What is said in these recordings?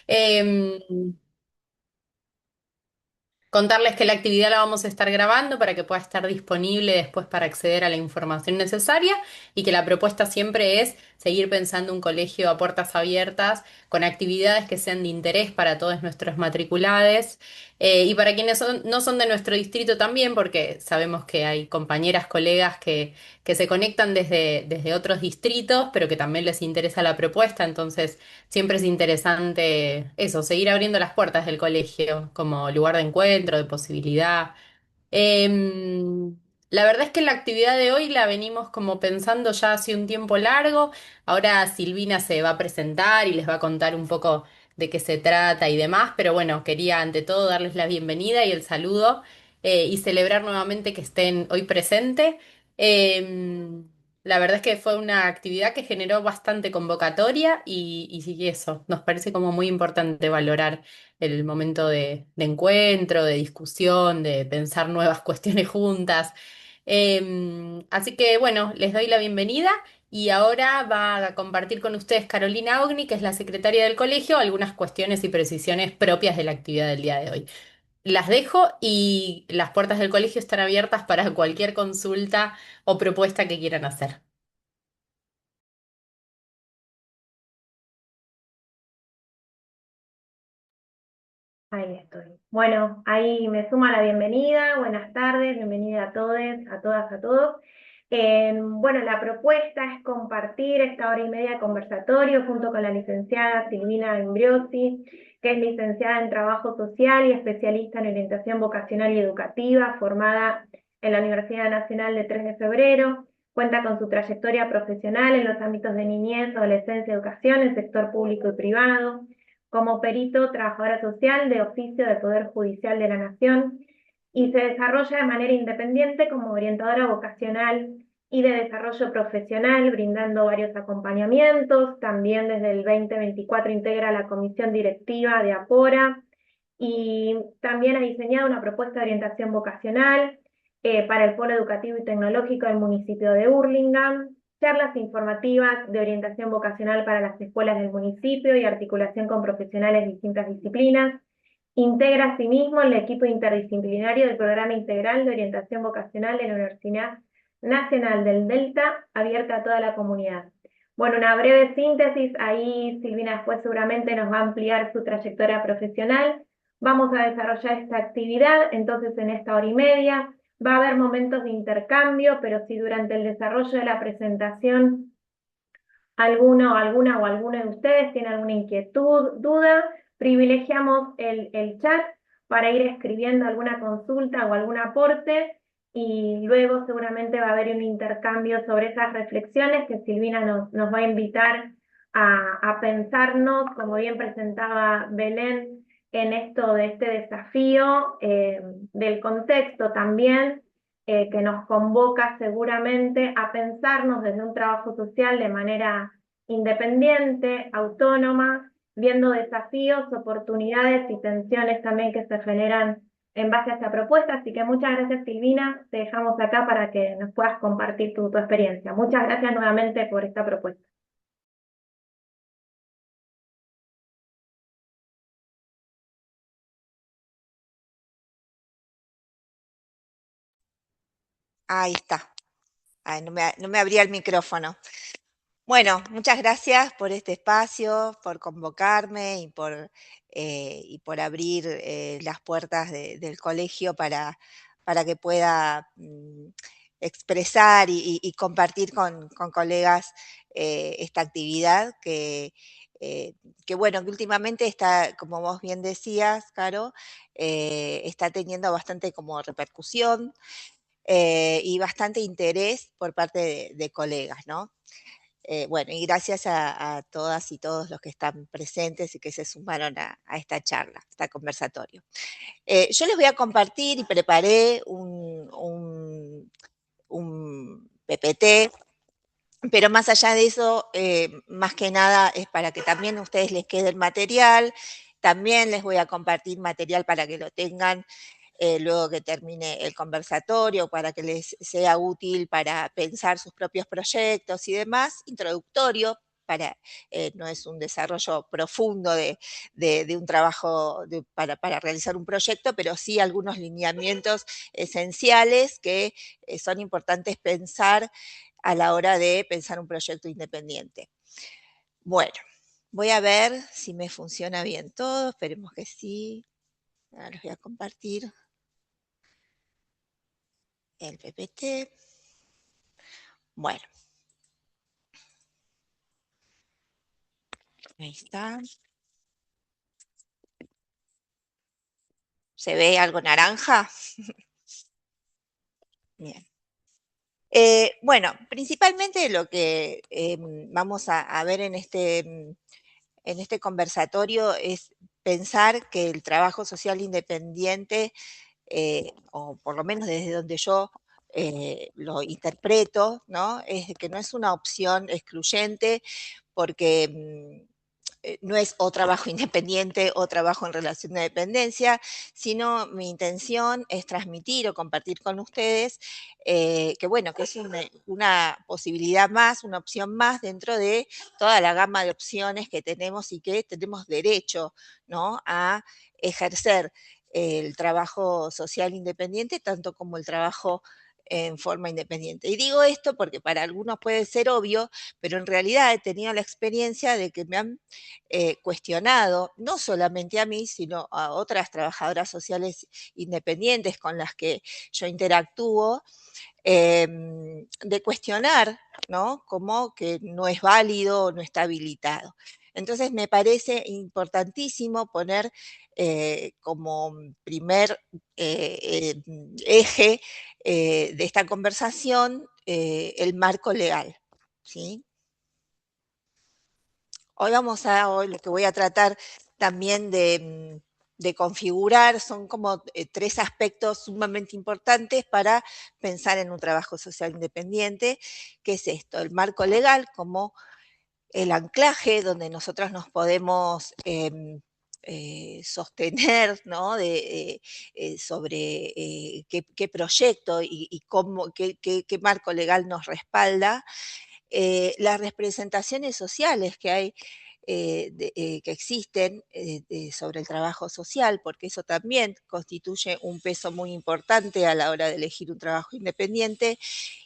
Em, Contarles que la actividad la vamos a estar grabando para que pueda estar disponible después para acceder a la información necesaria y que la propuesta siempre es seguir pensando un colegio a puertas abiertas con actividades que sean de interés para todos nuestros matriculados y para quienes no son de nuestro distrito también, porque sabemos que hay compañeras, colegas que se conectan desde otros distritos, pero que también les interesa la propuesta, entonces siempre es interesante eso, seguir abriendo las puertas del colegio como lugar de encuentro, de posibilidad. Em, la verdad es que la actividad de hoy la venimos como pensando ya hace un tiempo largo. Ahora Silvina se va a presentar y les va a contar un poco de qué se trata y demás, pero bueno, quería ante todo darles la bienvenida y el saludo y celebrar nuevamente que estén hoy presentes. Em, la verdad es que fue una actividad que generó bastante convocatoria y sí, eso, nos parece como muy importante valorar el momento de encuentro, de discusión, de pensar nuevas cuestiones juntas. Así que bueno, les doy la bienvenida y ahora va a compartir con ustedes Carolina Ogni, que es la secretaria del colegio, algunas cuestiones y precisiones propias de la actividad del día de hoy. Las dejo y las puertas del colegio están abiertas para cualquier consulta o propuesta que quieran hacer. Ahí estoy. Bueno, ahí me suma la bienvenida. Buenas tardes, bienvenida a todos, a todas, a todos. Bueno, la propuesta es compartir esta hora y media de conversatorio junto con la licenciada Silvina Imbriosi, que es licenciada en Trabajo Social y especialista en orientación vocacional y educativa, formada en la Universidad Nacional de 3 de Febrero. Cuenta con su trayectoria profesional en los ámbitos de niñez, adolescencia, educación, el sector público y privado como perito trabajadora social de oficio del Poder Judicial de la Nación y se desarrolla de manera independiente como orientadora vocacional y de desarrollo profesional, brindando varios acompañamientos. También desde el 2024 integra la comisión directiva de Apora y también ha diseñado una propuesta de orientación vocacional para el Polo Educativo y Tecnológico del municipio de Hurlingham, charlas informativas de orientación vocacional para las escuelas del municipio y articulación con profesionales de distintas disciplinas. Integra asimismo el equipo interdisciplinario del Programa Integral de Orientación Vocacional de la Universidad Nacional del Delta, abierta a toda la comunidad. Bueno, una breve síntesis, ahí Silvina después seguramente nos va a ampliar su trayectoria profesional. Vamos a desarrollar esta actividad, entonces en esta hora y media va a haber momentos de intercambio, pero si durante el desarrollo de la presentación alguna o alguno de ustedes tiene alguna inquietud, duda, privilegiamos el chat para ir escribiendo alguna consulta o algún aporte y luego seguramente va a haber un intercambio sobre esas reflexiones que Silvina nos va a invitar a pensarnos, como bien presentaba Belén, en esto de este desafío, del contexto también que nos convoca seguramente a pensarnos desde un trabajo social de manera independiente, autónoma, viendo desafíos, oportunidades y tensiones también que se generan en base a esta propuesta. Así que muchas gracias, Silvina. Te dejamos acá para que nos puedas compartir tu experiencia. Muchas gracias nuevamente por esta propuesta. Ahí está. Ay, no me abría el micrófono. Bueno, muchas gracias por este espacio, por convocarme y por abrir las puertas del colegio para que pueda expresar y compartir con colegas esta actividad eh, que, bueno, que últimamente está, como vos bien decías, Caro, está teniendo bastante como repercusión y bastante interés por parte de colegas, ¿no? Bueno, y gracias a todas y todos los que están presentes y que se sumaron a esta charla, a este conversatorio. Yo les voy a compartir y preparé un PPT, pero más allá de eso, más que nada es para que también a ustedes les quede el material. También les voy a compartir material para que lo tengan luego que termine el conversatorio, para que les sea útil para pensar sus propios proyectos y demás, introductorio no es un desarrollo profundo de un trabajo para realizar un proyecto, pero sí algunos lineamientos esenciales que son importantes pensar a la hora de pensar un proyecto independiente. Bueno, voy a ver si me funciona bien todo, esperemos que sí. Ahora les voy a compartir el PPT. Bueno, ahí está. ¿Se ve algo naranja? Bien. Bueno, principalmente lo que vamos a ver en este conversatorio es pensar que el trabajo social independiente, o por lo menos desde donde yo lo interpreto, ¿no? Es que no es una opción excluyente porque no es o trabajo independiente o trabajo en relación de dependencia, sino mi intención es transmitir o compartir con ustedes que bueno, que es una posibilidad más, una opción más dentro de toda la gama de opciones que tenemos y que tenemos derecho, ¿no?, a ejercer el trabajo social independiente, tanto como el trabajo en forma independiente. Y digo esto porque para algunos puede ser obvio, pero en realidad he tenido la experiencia de que me han cuestionado, no solamente a mí, sino a otras trabajadoras sociales independientes con las que yo interactúo, de cuestionar, ¿no?, como que no es válido o no está habilitado. Entonces me parece importantísimo poner como primer eje de esta conversación el marco legal, ¿sí? Hoy lo que voy a tratar también de configurar son como 3 aspectos sumamente importantes para pensar en un trabajo social independiente, que es esto: el marco legal como el anclaje donde nosotros nos podemos sostener, ¿no?, sobre qué proyecto y cómo, qué marco legal nos respalda, las representaciones sociales que hay, que existen sobre el trabajo social, porque eso también constituye un peso muy importante a la hora de elegir un trabajo independiente,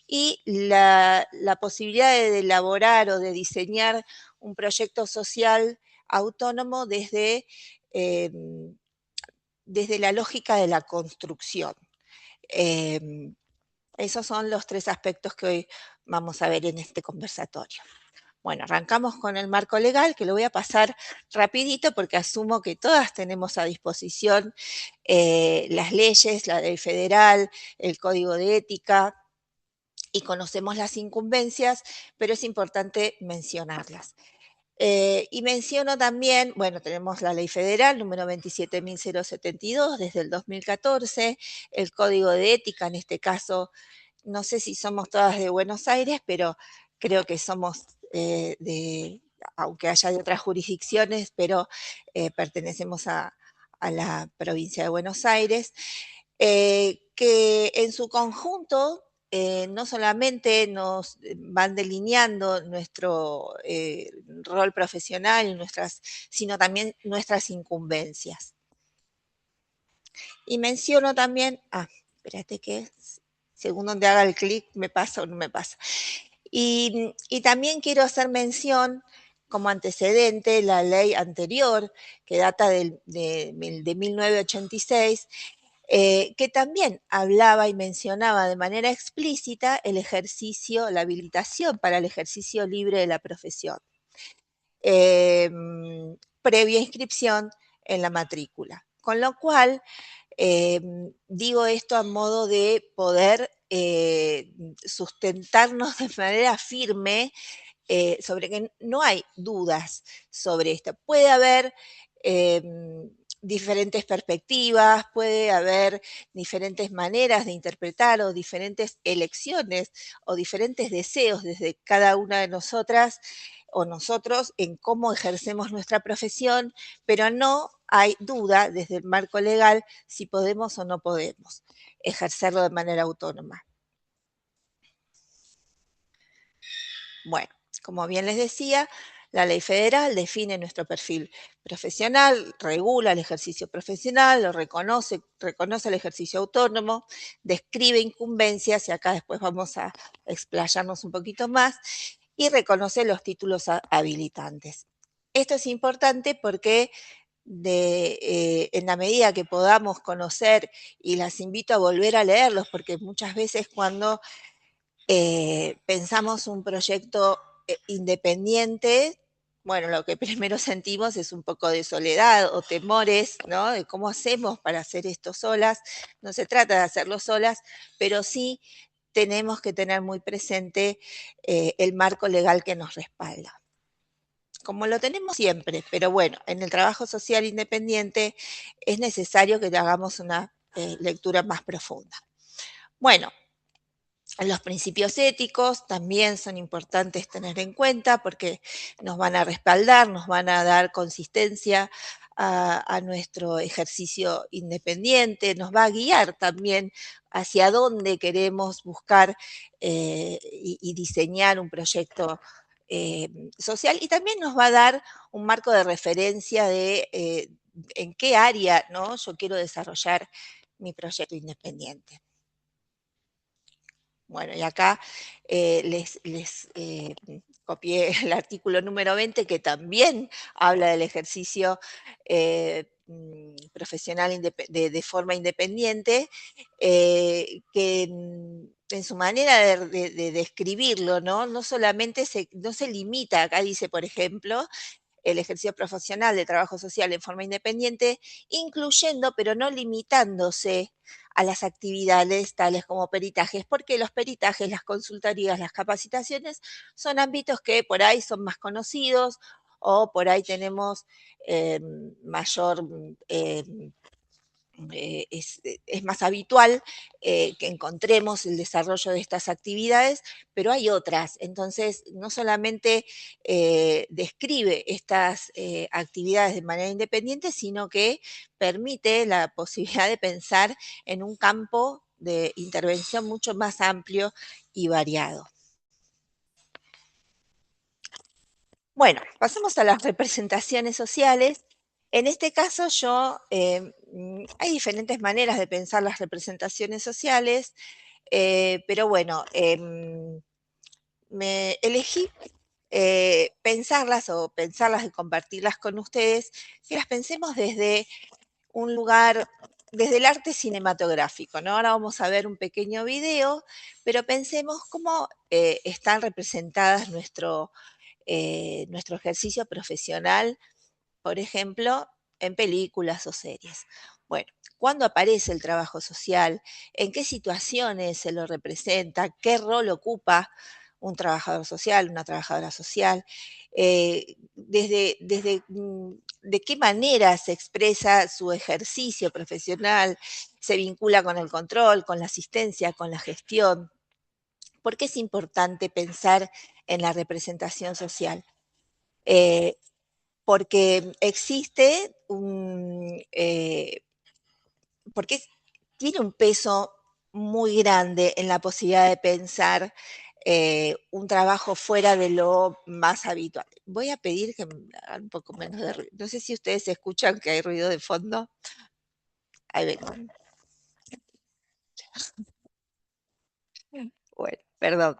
y la posibilidad de elaborar o de diseñar un proyecto social autónomo desde la lógica de la construcción. Esos son los 3 aspectos que hoy vamos a ver en este conversatorio. Bueno, arrancamos con el marco legal, que lo voy a pasar rapidito porque asumo que todas tenemos a disposición las leyes, la ley federal, el código de ética, y conocemos las incumbencias, pero es importante mencionarlas. Y menciono también, bueno, tenemos la ley federal número 27.072 desde el 2014, el código de ética, en este caso, no sé si somos todas de Buenos Aires, pero creo que somos aunque haya de otras jurisdicciones, pero pertenecemos a la provincia de Buenos Aires, que en su conjunto no solamente nos van delineando nuestro rol profesional, sino también nuestras incumbencias. Y menciono también, espérate que según donde haga el clic me pasa o no me pasa. Y también quiero hacer mención como antecedente la ley anterior, que data de 1986, que también hablaba y mencionaba de manera explícita el ejercicio, la habilitación para el ejercicio libre de la profesión, previa inscripción en la matrícula. Con lo cual, digo esto a modo de poder sustentarnos de manera firme sobre que no hay dudas sobre esto. Puede haber diferentes perspectivas, puede haber diferentes maneras de interpretar o diferentes elecciones o diferentes deseos desde cada una de nosotras o nosotros en cómo ejercemos nuestra profesión, pero no hay duda desde el marco legal si podemos o no podemos ejercerlo de manera autónoma. Bueno, como bien les decía, La ley federal define nuestro perfil profesional, regula el ejercicio profesional, lo reconoce el ejercicio autónomo, describe incumbencias, y acá después vamos a explayarnos un poquito más, y reconoce los títulos habilitantes. Esto es importante porque en la medida que podamos conocer, y las invito a volver a leerlos, porque muchas veces cuando pensamos un proyecto independiente, bueno, lo que primero sentimos es un poco de soledad o temores, ¿no? De cómo hacemos para hacer esto solas. No se trata de hacerlo solas, pero sí tenemos que tener muy presente el marco legal que nos respalda. Como lo tenemos siempre, pero bueno, en el trabajo social independiente es necesario que hagamos una lectura más profunda. Bueno, los principios éticos también son importantes tener en cuenta porque nos van a respaldar, nos van a dar consistencia a nuestro ejercicio independiente, nos va a guiar también hacia dónde queremos buscar y diseñar un proyecto social, y también nos va a dar un marco de referencia de en qué área, ¿no?, yo quiero desarrollar mi proyecto independiente. Bueno, y acá les copié el artículo número 20, que también habla del ejercicio profesional de forma independiente, que en su manera de describirlo, ¿no? No solamente no se limita, acá dice, por ejemplo, el ejercicio profesional de trabajo social en forma independiente, incluyendo, pero no limitándose a las actividades tales como peritajes, porque los peritajes, las consultorías, las capacitaciones son ámbitos que por ahí son más conocidos, o por ahí tenemos mayor es más habitual que encontremos el desarrollo de estas actividades, pero hay otras. Entonces, no solamente describe estas actividades de manera independiente, sino que permite la posibilidad de pensar en un campo de intervención mucho más amplio y variado. Bueno, pasamos a las representaciones sociales. En este caso hay diferentes maneras de pensar las representaciones sociales, pero bueno, me elegí pensarlas y compartirlas con ustedes, que las pensemos desde un lugar, desde el arte cinematográfico, ¿no? Ahora vamos a ver un pequeño video, pero pensemos cómo están representadas nuestro ejercicio profesional, por ejemplo, en películas o series. Bueno, ¿cuándo aparece el trabajo social? ¿En qué situaciones se lo representa? ¿Qué rol ocupa un trabajador social, una trabajadora social? ¿De qué manera se expresa su ejercicio profesional? ¿Se vincula con el control, con la asistencia, con la gestión? ¿Por qué es importante pensar en la representación social? Porque existe porque tiene un peso muy grande en la posibilidad de pensar un trabajo fuera de lo más habitual. Voy a pedir que me hagan un poco menos de ruido. No sé si ustedes escuchan que hay ruido de fondo. Ahí ven. Bueno, perdón.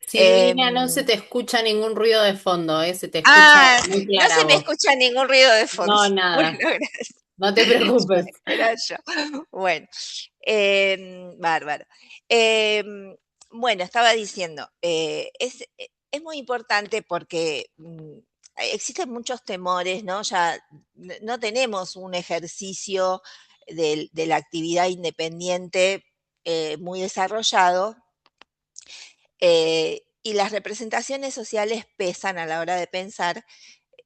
Silvina, no se te escucha ningún ruido de fondo, se te escucha Ah, muy no clara se me voz. escucha ningún ruido de fondo. No, Bueno, nada, gracias. no te preocupes. Era yo. Bueno, bárbaro. Bueno, estaba diciendo, es muy importante porque existen muchos temores, ¿no? Ya no tenemos un ejercicio de la actividad independiente muy desarrollado, y las representaciones sociales pesan a la hora de pensar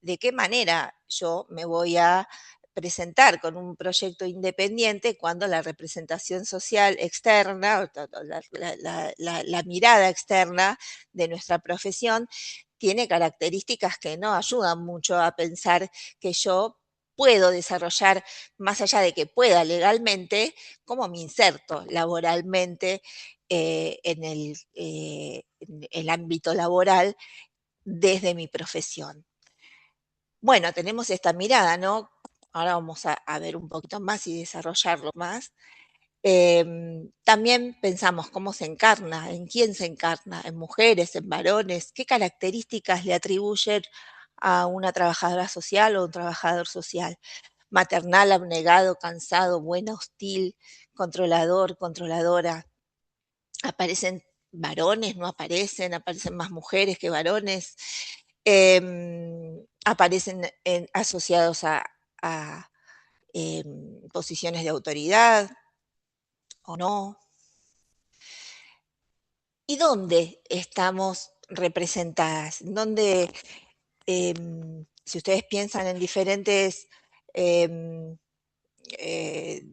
de qué manera yo me voy a presentar con un proyecto independiente cuando la representación social externa, la mirada externa de nuestra profesión tiene características que no ayudan mucho a pensar que yo puedo desarrollar, más allá de que pueda legalmente, cómo me inserto laboralmente en el ámbito laboral desde mi profesión. Bueno, tenemos esta mirada, ¿no? Ahora vamos a ver un poquito más y desarrollarlo más. También pensamos cómo se encarna, en quién se encarna, en mujeres, en varones, qué características le atribuyen a una trabajadora social o un trabajador social. Maternal, abnegado, cansado, buena, hostil, controlador, controladora. Aparecen varones, no aparecen, aparecen más mujeres que varones. Aparecen asociados a posiciones de autoridad o no. ¿Y dónde estamos representadas? ¿Dónde, si ustedes piensan en diferentes em, eh,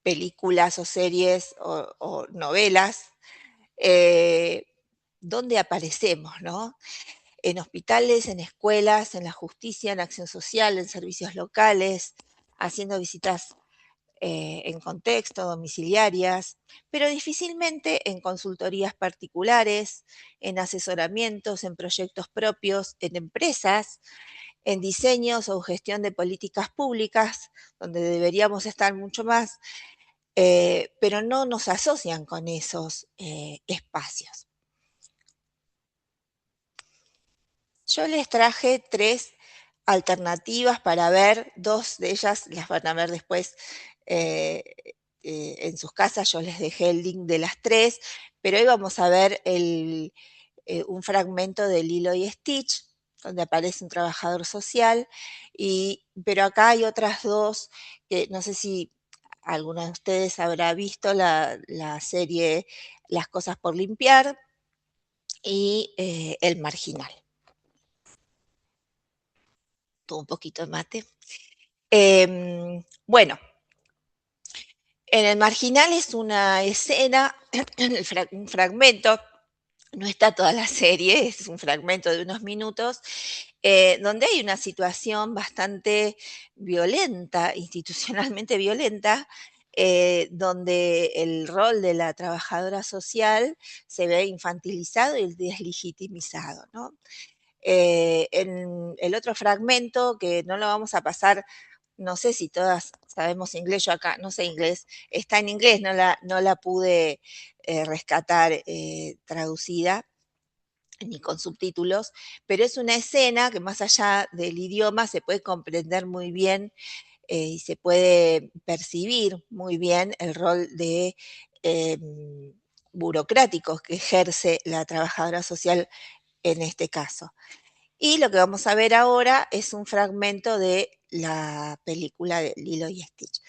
películas o series o novelas, eh, dónde aparecemos, ¿no? En hospitales, en escuelas, en la justicia, en acción social, en servicios locales, haciendo visitas en contexto, domiciliarias, pero difícilmente en consultorías particulares, en asesoramientos, en proyectos propios, en empresas, en diseños o gestión de políticas públicas, donde deberíamos estar mucho más, pero no nos asocian con esos espacios. Yo les traje 3 alternativas para ver, 2 de ellas las van a ver después eh, en sus casas, yo les dejé el link de las 3, pero hoy vamos a ver un fragmento de Lilo y Stitch, donde aparece un trabajador social, pero acá hay otras 2 que no sé si alguno de ustedes habrá visto la serie Las cosas por limpiar y El marginal. Tuvo un poquito de mate. Bueno, en el marginal es una escena, un fragmento, no está toda la serie, es un fragmento de unos minutos, donde hay una situación bastante violenta, institucionalmente violenta, donde el rol de la trabajadora social se ve infantilizado y deslegitimizado, ¿no? En el otro fragmento, que no lo vamos a pasar, no sé si todas sabemos inglés, yo acá no sé inglés, está en inglés, no la pude rescatar traducida ni con subtítulos, pero es una escena que más allá del idioma se puede comprender muy bien y se puede percibir muy bien el rol de burocráticos que ejerce la trabajadora social en este caso. Y lo que vamos a ver ahora es un fragmento de la película de Lilo y Stitch.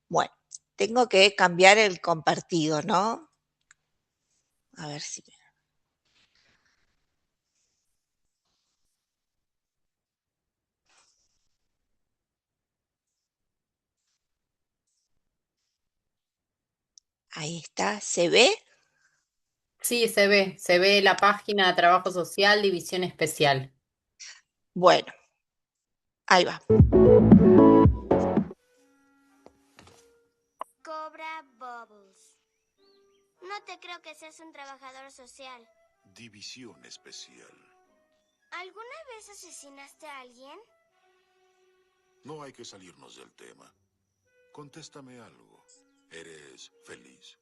Bueno, tengo que cambiar el compartido, ¿no? A ver si... Ahí está, ¿se ve? Sí, se ve la página de Trabajo Social, División Especial. Bueno, ahí va. Cobra Bubbles. No te creo que seas un trabajador social. División especial. ¿Alguna vez asesinaste a alguien? No hay que salirnos del tema. Contéstame algo. ¿Eres feliz?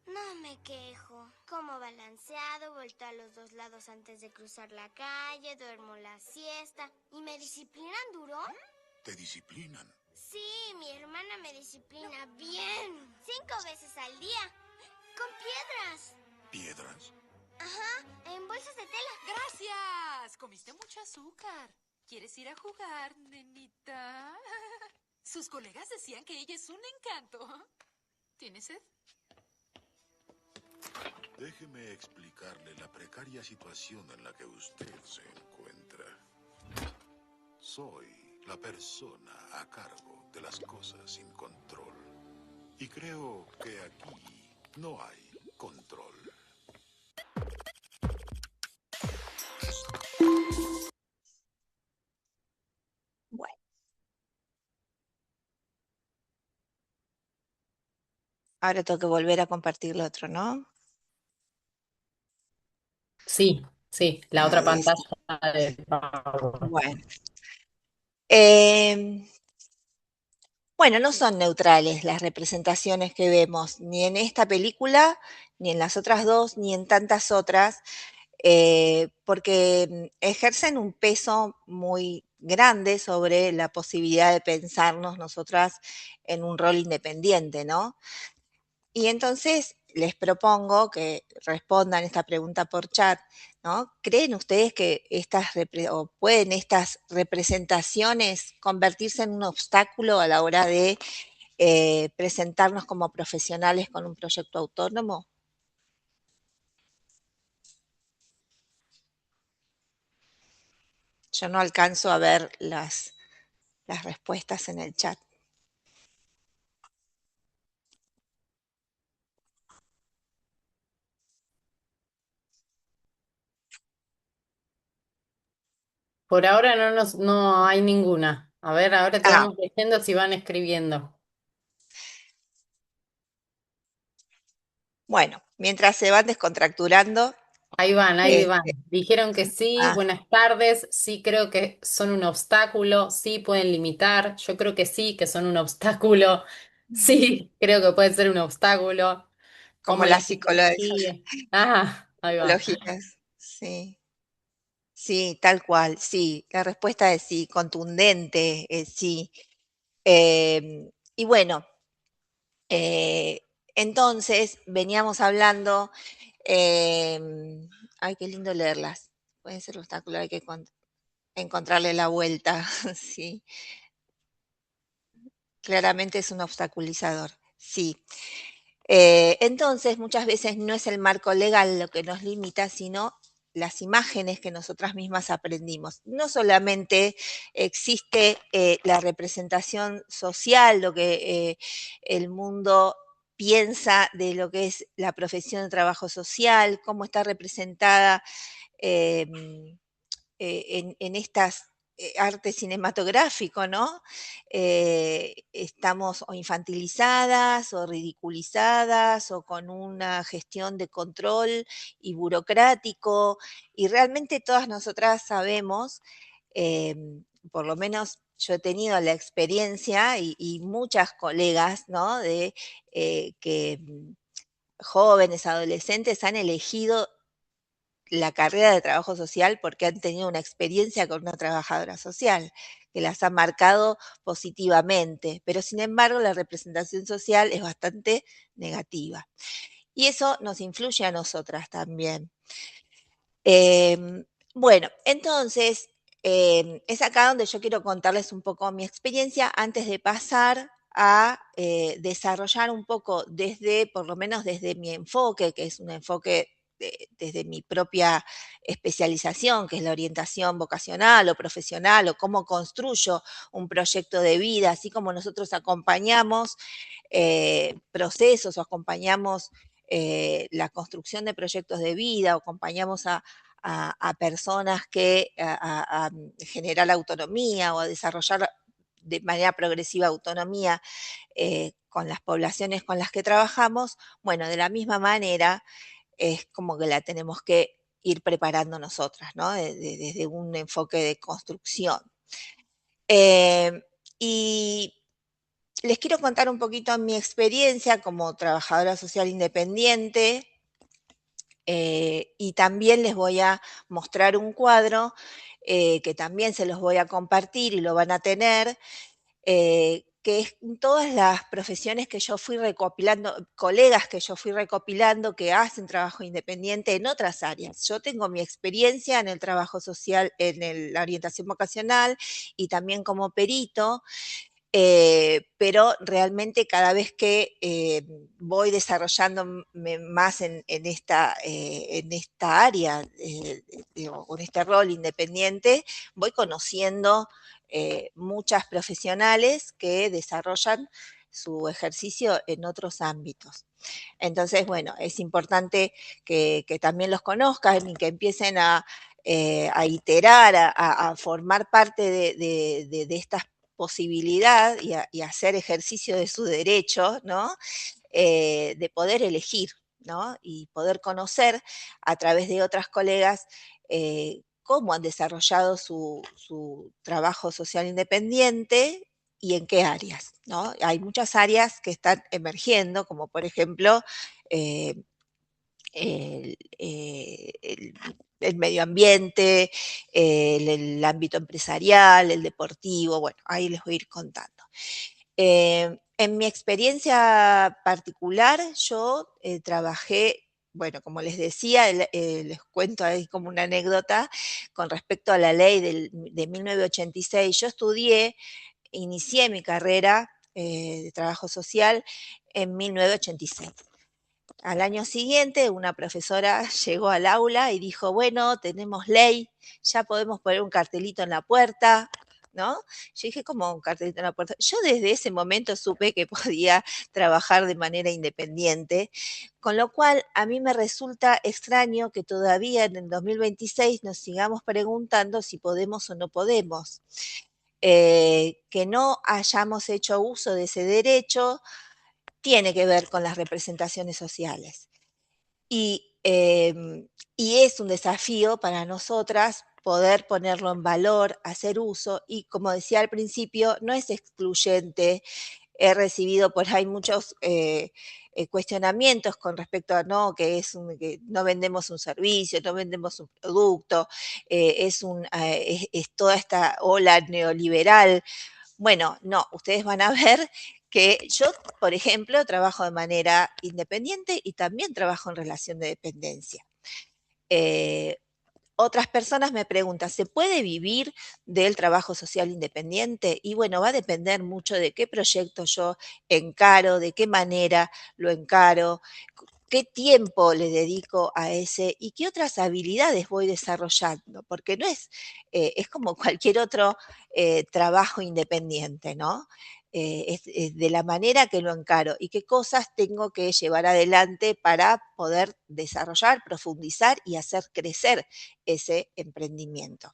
No me quejo. Como balanceado, vuelto a los 2 lados antes de cruzar la calle, duermo la siesta. ¿Y me disciplinan duro? ¿Te disciplinan? Sí, mi hermana me disciplina bien. 5 veces al día. Con piedras. ¿Piedras? Ajá, en bolsas de tela. ¡Gracias! Comiste mucho azúcar. ¿Quieres ir a jugar, nenita? Sus colegas decían que ella es un encanto. ¿Tienes sed? Déjeme explicarle la precaria situación en la que usted se encuentra. Soy la persona a cargo de las cosas sin control. Y creo que aquí no hay control. Bueno, ahora tengo que volver a compartir lo otro, ¿no? Sí, sí, la otra Ahí pantalla. está. de Power. Bueno. Eh, bueno, no son neutrales las representaciones que vemos, ni en esta película, ni en las otras dos, ni en tantas otras, porque ejercen un peso muy grande sobre la posibilidad de pensarnos nosotras en un rol independiente, ¿no? Y entonces les propongo que respondan esta pregunta por chat, ¿no? ¿Creen ustedes que o pueden estas representaciones convertirse en un obstáculo a la hora de presentarnos como profesionales con un proyecto autónomo? Yo no alcanzo a ver las respuestas en el chat. Por ahora no hay ninguna. A ver, ahora te Ah, vamos leyendo si van escribiendo. bueno, mientras se van descontracturando, Ahí van. este, Dijeron que sí, ah, buenas tardes, sí creo que son un obstáculo, sí pueden limitar, yo creo que sí, que son un obstáculo, sí, creo que puede ser un obstáculo, como como las la psicologías, psicología. Ah, ahí va. sí. Sí, tal cual, sí. La respuesta es sí, contundente, sí. Y bueno, eh, entonces veníamos hablando, ay, qué lindo leerlas. Puede ser obstáculo, hay que encontrarle la vuelta, sí. Claramente es un obstaculizador, sí. Entonces, muchas veces no es el marco legal lo que nos limita, sino las imágenes que nosotras mismas aprendimos. No solamente existe la representación social, lo que el mundo piensa de lo que es la profesión de trabajo social, cómo está representada eh, en estas arte cinematográfico, ¿no? Estamos o infantilizadas o ridiculizadas o con una gestión de control y burocrático, y realmente todas nosotras sabemos, por lo menos yo he tenido la experiencia y muchas colegas, ¿no? De que jóvenes, adolescentes han elegido la carrera de trabajo social porque han tenido una experiencia con una trabajadora social que las ha marcado positivamente, pero sin embargo la representación social es bastante negativa. Y eso nos influye a nosotras también. Bueno, entonces es acá donde yo quiero contarles un poco mi experiencia antes de pasar a desarrollar un poco desde, por lo menos desde mi enfoque, que es un enfoque desde mi propia especialización, que es la orientación vocacional o profesional, o cómo construyo un proyecto de vida, así como nosotros acompañamos procesos o acompañamos la construcción de proyectos de vida, o acompañamos a personas que a generar autonomía o a desarrollar de manera progresiva autonomía con las poblaciones con las que trabajamos, bueno, de la misma manera es como que la tenemos que ir preparando nosotras, ¿no? Desde un enfoque de construcción. Eh, y les quiero contar un poquito mi experiencia como trabajadora social independiente, y también les voy a mostrar un cuadro que también se los voy a compartir y lo van a tener, que es todas las profesiones que yo fui recopilando, colegas que yo fui recopilando que hacen trabajo independiente en otras áreas. Yo tengo mi experiencia en el trabajo social, en la orientación vocacional y también como perito, pero realmente cada vez que voy desarrollándome más en esta área, digo, con este rol independiente, voy conociendo muchas profesionales que desarrollan su ejercicio en otros ámbitos. Entonces, bueno, es importante que también los conozcan y que empiecen a iterar, a formar parte de esta posibilidad y hacer ejercicio de su derecho, ¿no? De poder elegir, ¿no? Y poder conocer a través de otras colegas cómo han desarrollado su trabajo social independiente y en qué áreas, ¿no? Hay muchas áreas que están emergiendo, como por ejemplo, el, el medio ambiente, el ámbito empresarial, el deportivo, bueno, ahí les voy a ir contando. En mi experiencia particular, yo trabajé, bueno, como les decía, les cuento ahí como una anécdota con respecto a la ley de 1986. Yo inicié mi carrera de trabajo social en 1986. Al año siguiente, una profesora llegó al aula y dijo, bueno, tenemos ley, ya podemos poner un cartelito en la puerta, ¿no? Yo dije, ¿cómo un cartelito en la puerta? Yo desde ese momento supe que podía trabajar de manera independiente, con lo cual a mí me resulta extraño que todavía en el 2026 nos sigamos preguntando si podemos o no podemos. Que no hayamos hecho uso de ese derecho tiene que ver con las representaciones sociales. Y es un desafío para nosotras poder ponerlo en valor, hacer uso, y como decía al principio, no es excluyente. He recibido por ahí muchos cuestionamientos con respecto a no, que no vendemos un servicio, no vendemos un producto, es toda esta ola neoliberal. Bueno, no, ustedes van a ver que yo, por ejemplo, trabajo de manera independiente y también trabajo en relación de dependencia. Otras personas me preguntan, ¿se puede vivir del trabajo social independiente? Y bueno, va a depender mucho de qué proyecto yo encaro, de qué manera lo encaro, qué tiempo le dedico a ese y qué otras habilidades voy desarrollando, porque no es como cualquier otro trabajo independiente, ¿no? Es de la manera que lo encaro y qué cosas tengo que llevar adelante para poder desarrollar, profundizar y hacer crecer ese emprendimiento.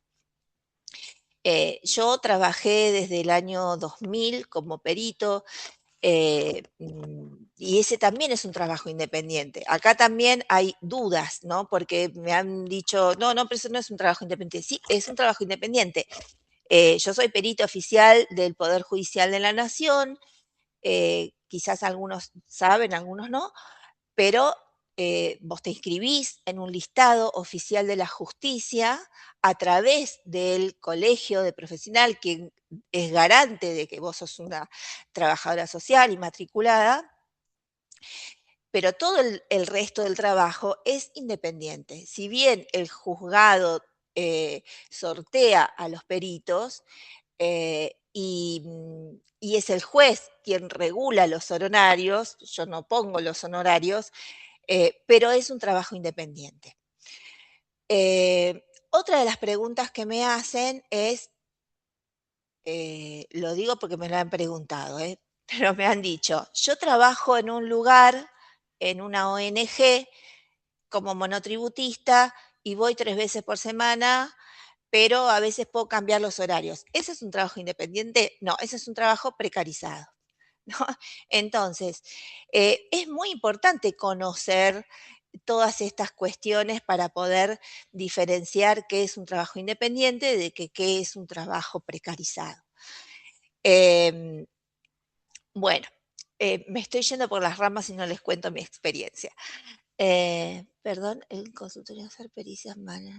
Yo trabajé desde el año 2000 como perito, y ese también es un trabajo independiente. Acá también hay dudas, ¿no? Porque me han dicho, no, no, pero eso no es un trabajo independiente. Sí, es un trabajo independiente. Yo soy perito oficial del Poder Judicial de la Nación, quizás algunos saben, algunos no, pero vos te inscribís en un listado oficial de la justicia a través del colegio de profesional, que es garante de que vos sos una trabajadora social y matriculada, pero todo el resto del trabajo es independiente. Si bien el juzgado sortea a los peritos, y es el juez quien regula los honorarios, yo no pongo los honorarios, pero es un trabajo independiente. Otra de las preguntas que me hacen es, lo digo porque me lo han preguntado, pero me han dicho, yo trabajo en un lugar, en una ONG, como monotributista y voy 3 veces por semana, pero a veces puedo cambiar los horarios. ¿Ese es un trabajo independiente? No, ese es un trabajo precarizado, ¿no? Entonces, es muy importante conocer todas estas cuestiones para poder diferenciar qué es un trabajo independiente de qué es un trabajo precarizado. Em, bueno, me estoy yendo por las ramas y no les cuento mi experiencia. Perdón, el consultorio hacer pericias malas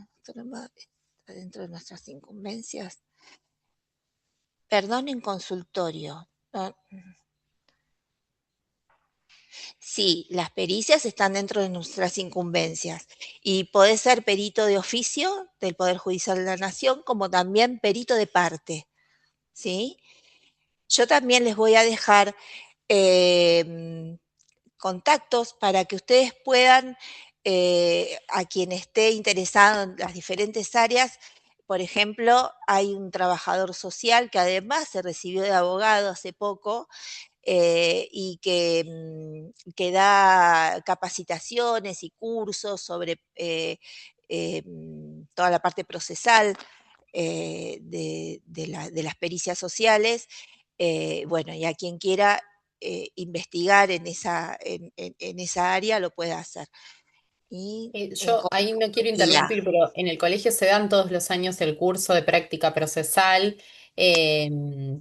dentro de nuestras incumbencias. Perdón, en consultorio. Sí, las pericias están dentro de nuestras incumbencias y podés ser perito de oficio del Poder Judicial de la Nación como también perito de parte, ¿sí? Yo también les voy a dejar contactos para que ustedes puedan, a quien esté interesado en las diferentes áreas, por ejemplo, hay un trabajador social que además se recibió de abogado hace poco, y que da capacitaciones y cursos sobre toda la parte procesal de las pericias sociales. Bueno, y a quien quiera investigar en esa área lo puede hacer. y en Yo ahí no quiero día. interrumpir, pero en el colegio se dan todos los años el curso de práctica procesal eh,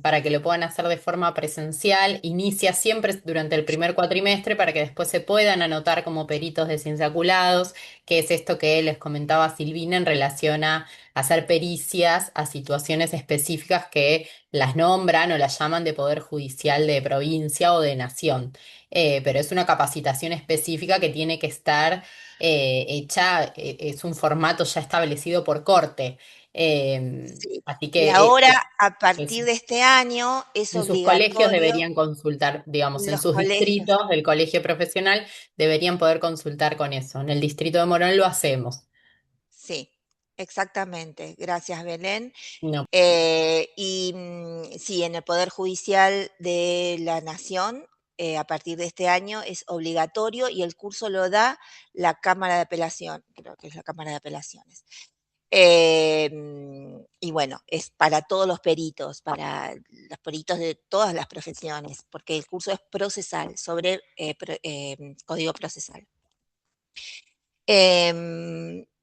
para que lo puedan hacer de forma presencial. Inicia siempre durante el primer cuatrimestre para que después se puedan anotar como peritos de cienciaculados, que es esto que les comentaba Silvina en relación a hacer pericias a situaciones específicas que las nombran o las llaman de poder judicial de provincia o de nación. Pero es una capacitación específica que tiene que estar hecha, es un formato ya establecido por corte. Sí. Así Y que ahora, a eso. partir de este año, es En sus colegios obligatorio deberían consultar, digamos, en los sus colegios. distritos del colegio profesional deberían poder consultar con eso. En el distrito de Morón lo hacemos. Sí, exactamente. Gracias, Belén. No. Sí, en el Poder Judicial de la Nación, a partir de este año es obligatorio y el curso lo da la Cámara de Apelación, creo que es la Cámara de Apelaciones. Y bueno, es para todos los peritos, para los peritos de todas las profesiones, porque el curso es procesal, sobre código procesal.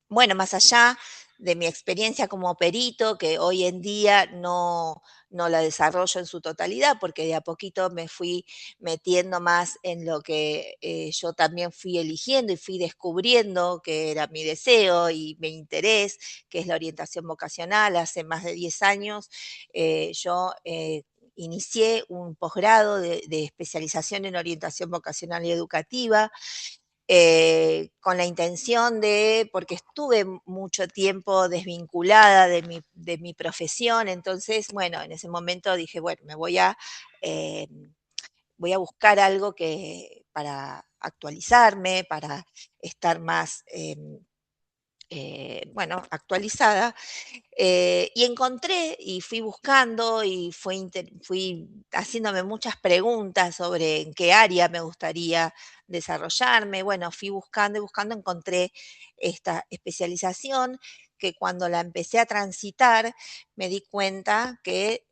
Bueno, más allá de mi experiencia como perito, que hoy en día no la desarrollo en su totalidad, porque de a poquito me fui metiendo más en lo que yo también fui eligiendo y fui descubriendo que era mi deseo y mi interés, que es la orientación vocacional. Hace más de 10 años yo inicié un posgrado de especialización en orientación vocacional y educativa, con la intención de, porque estuve mucho tiempo desvinculada de mi profesión, entonces, bueno, en ese momento dije, bueno, eh, voy a buscar algo que para actualizarme, para estar más, bueno, actualizada, y encontré y fui buscando y fui haciéndome muchas preguntas sobre en qué área me gustaría desarrollarme. Bueno, fui buscando y buscando, encontré esta especialización que cuando la empecé a transitar me di cuenta que,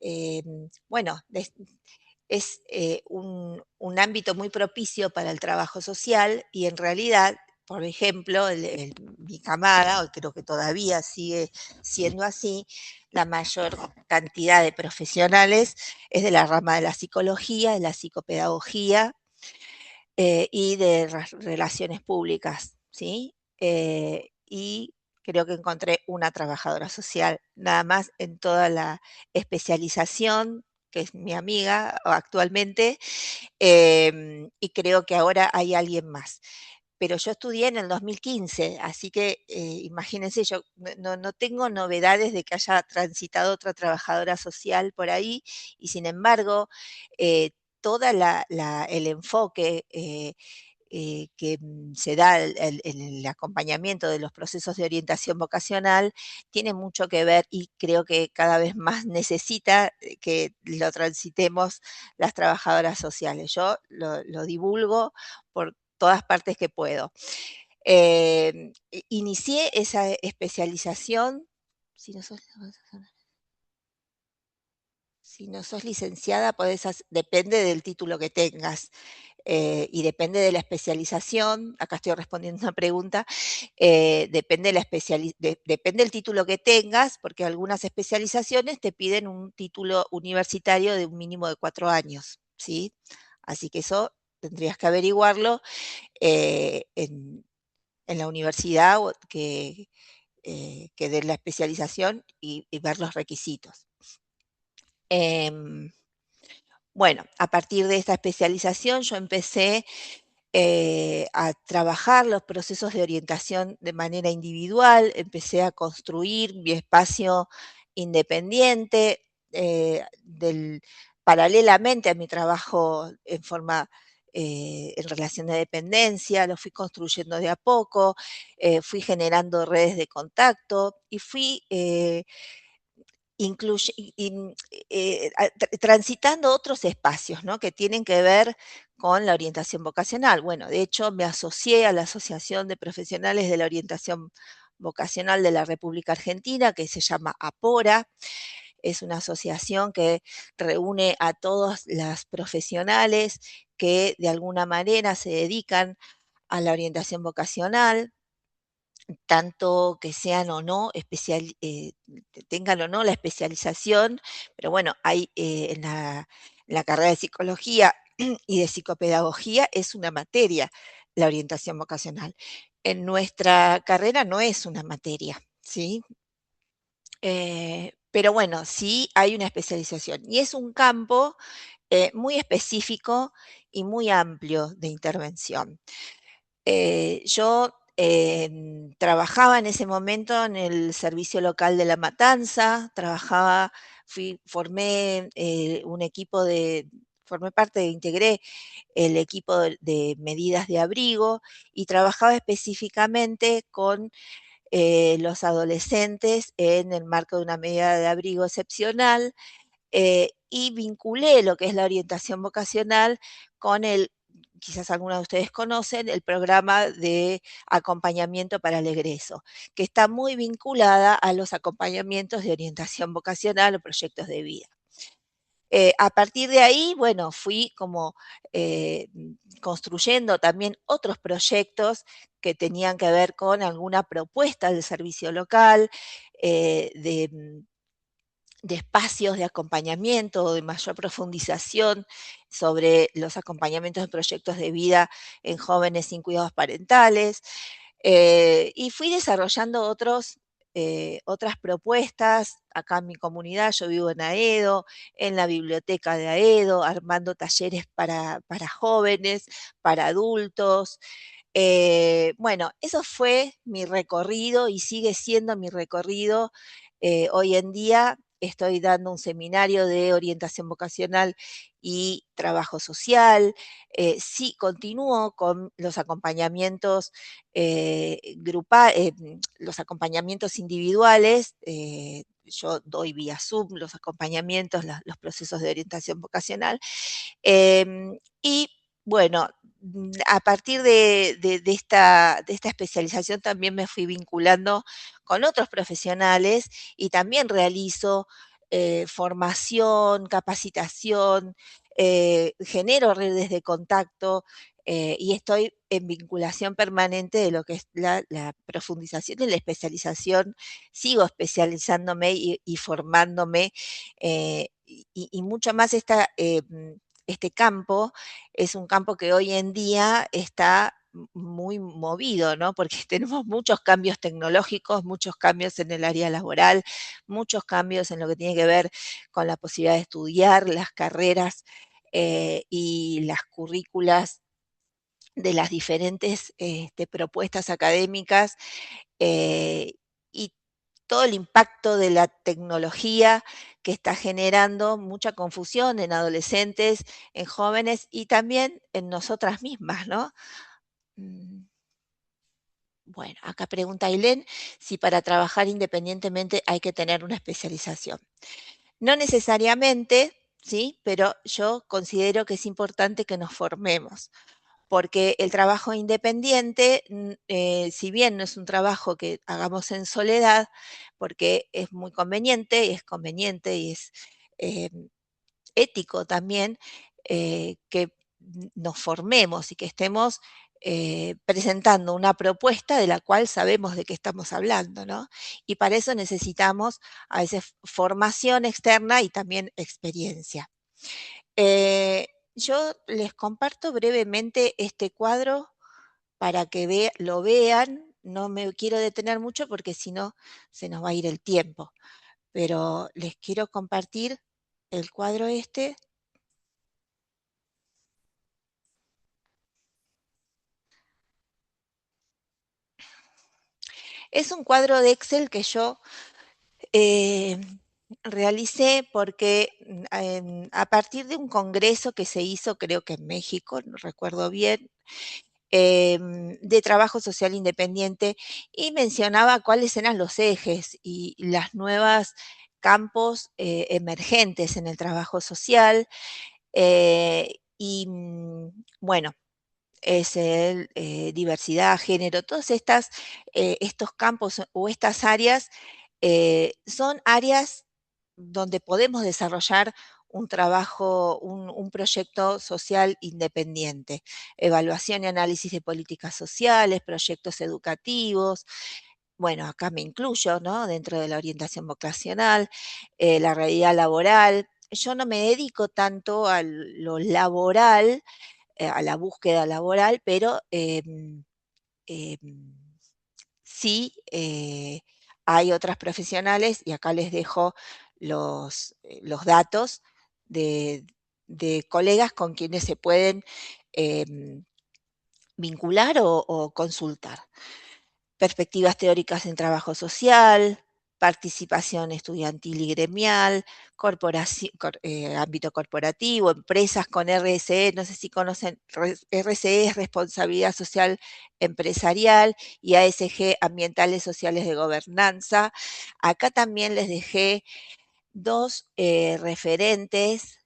bueno, es un ámbito muy propicio para el trabajo social y en realidad, por ejemplo, mi camada, o creo que todavía sigue siendo así, la mayor cantidad de profesionales es de la rama de la psicología, de la psicopedagogía y de relaciones públicas, ¿sí? Y creo que encontré una trabajadora social, nada más en toda la especialización, que es mi amiga actualmente, y creo que ahora hay alguien más. Pero yo estudié en el 2015, así que imagínense, yo no tengo novedades de que haya transitado otra trabajadora social por ahí, y sin embargo, eh, toda el enfoque que se da en el acompañamiento de los procesos de orientación vocacional tiene mucho que ver y creo que cada vez más necesita que lo transitemos las trabajadoras sociales. Yo lo divulgo por todas partes que puedo. Inicié esa especialización, si no sos, si no sos licenciada, depende del título que tengas. Y depende de la especialización, acá estoy respondiendo una pregunta, depende, depende del título que tengas, porque algunas especializaciones te piden un título universitario de un mínimo de 4 años, ¿sí? Así que eso tendrías que averiguarlo en la universidad que dé la especialización y ver los requisitos. Bueno, a partir de esta especialización yo empecé a trabajar los procesos de orientación de manera individual, empecé a construir mi espacio independiente paralelamente a mi trabajo en forma en relación de dependencia, lo fui construyendo de a poco, fui generando redes de contacto y fui transitando otros espacios, ¿no? Que tienen que ver con la orientación vocacional. Bueno, de hecho, me asocié a la Asociación de Profesionales de la Orientación Vocacional de la República Argentina, que se llama APORA. Es una asociación que reúne a todos las profesionales que de alguna manera se dedican a la orientación vocacional. tanto que sean o no tengan o no la especialización, pero bueno, hay en la carrera de psicología y de psicopedagogía es una materia la orientación vocacional. En nuestra carrera no es una materia, ¿sí? Pero bueno, sí hay una especialización y es un campo muy específico y muy amplio de intervención. Yo trabajaba en ese momento en el servicio local de La Matanza, formé un equipo formé parte, integré el equipo de medidas de abrigo y trabajaba específicamente con los adolescentes en el marco de una medida de abrigo excepcional y vinculé lo que es la orientación vocacional con quizás algunos de ustedes conocen, el programa de acompañamiento para el egreso, que está muy vinculada a los acompañamientos de orientación vocacional o proyectos de vida. A partir de ahí, bueno, fui como construyendo también otros proyectos que tenían que ver con alguna propuesta del servicio local, de espacios de acompañamiento o de mayor profundización sobre los acompañamientos de proyectos de vida en jóvenes sin cuidados parentales. Y fui desarrollando otras propuestas acá en mi comunidad. Yo vivo en Aedo, en la biblioteca de Aedo, armando talleres para jóvenes, para adultos. Bueno, eso fue mi recorrido y sigue siendo mi recorrido. Hoy en día estoy dando un seminario de orientación vocacional y trabajo social. Sí, continúo con los acompañamientos los acompañamientos individuales. Yo doy vía Zoom los acompañamientos, los procesos de orientación vocacional. Y bueno, a partir de esta especialización también me fui vinculando con otros profesionales y también realizo formación, capacitación, genero redes de contacto y estoy en vinculación permanente de lo que es la profundización y la especialización. Sigo especializándome y formándome y mucho más este campo es un campo que hoy en día está muy movido, ¿no? Porque tenemos muchos cambios tecnológicos, muchos cambios en el área laboral, muchos cambios en lo que tiene que ver con la posibilidad de estudiar, las carreras y las currículas de las diferentes propuestas académicas y todo el impacto de la tecnología que está generando mucha confusión en adolescentes, en jóvenes y también en nosotras mismas, ¿no? Bueno, acá pregunta Ailén si para trabajar independientemente hay que tener una especialización. No necesariamente, ¿sí? Pero yo considero que es importante que nos formemos porque el trabajo independiente, si bien no es un trabajo que hagamos en soledad, porque es muy conveniente y es eh, ético también que nos formemos y que estemos presentando una propuesta de la cual sabemos de qué estamos hablando, ¿no? Y para eso necesitamos a veces formación externa y también experiencia. Yo les comparto brevemente este cuadro para que lo vean. No me quiero detener mucho porque si no se nos va a ir el tiempo, pero les quiero compartir el cuadro este. Es un cuadro de Excel que yo realicé porque a partir de un congreso que se hizo, creo que en México, no recuerdo bien, de trabajo social independiente y mencionaba cuáles eran los ejes y las nuevas campos emergentes en el trabajo social. Bueno, es diversidad, género, todos estos campos o estas áreas son áreas donde podemos desarrollar un trabajo, un proyecto social independiente, evaluación y análisis de políticas sociales, proyectos educativos. Bueno, acá me incluyo, ¿no? Dentro de la orientación vocacional, la realidad laboral. Yo no me dedico tanto a lo laboral, a la búsqueda laboral, pero em, sí hay otras profesionales, y acá les dejo los datos de, de colegas con quienes se pueden vincular o consultar. Perspectivas teóricas en trabajo social, participación estudiantil y gremial, ámbito corporativo, empresas con RSE, no sé si conocen, RSE es responsabilidad social empresarial, y ASG, ambientales, sociales de gobernanza. Acá también les dejé dos referentes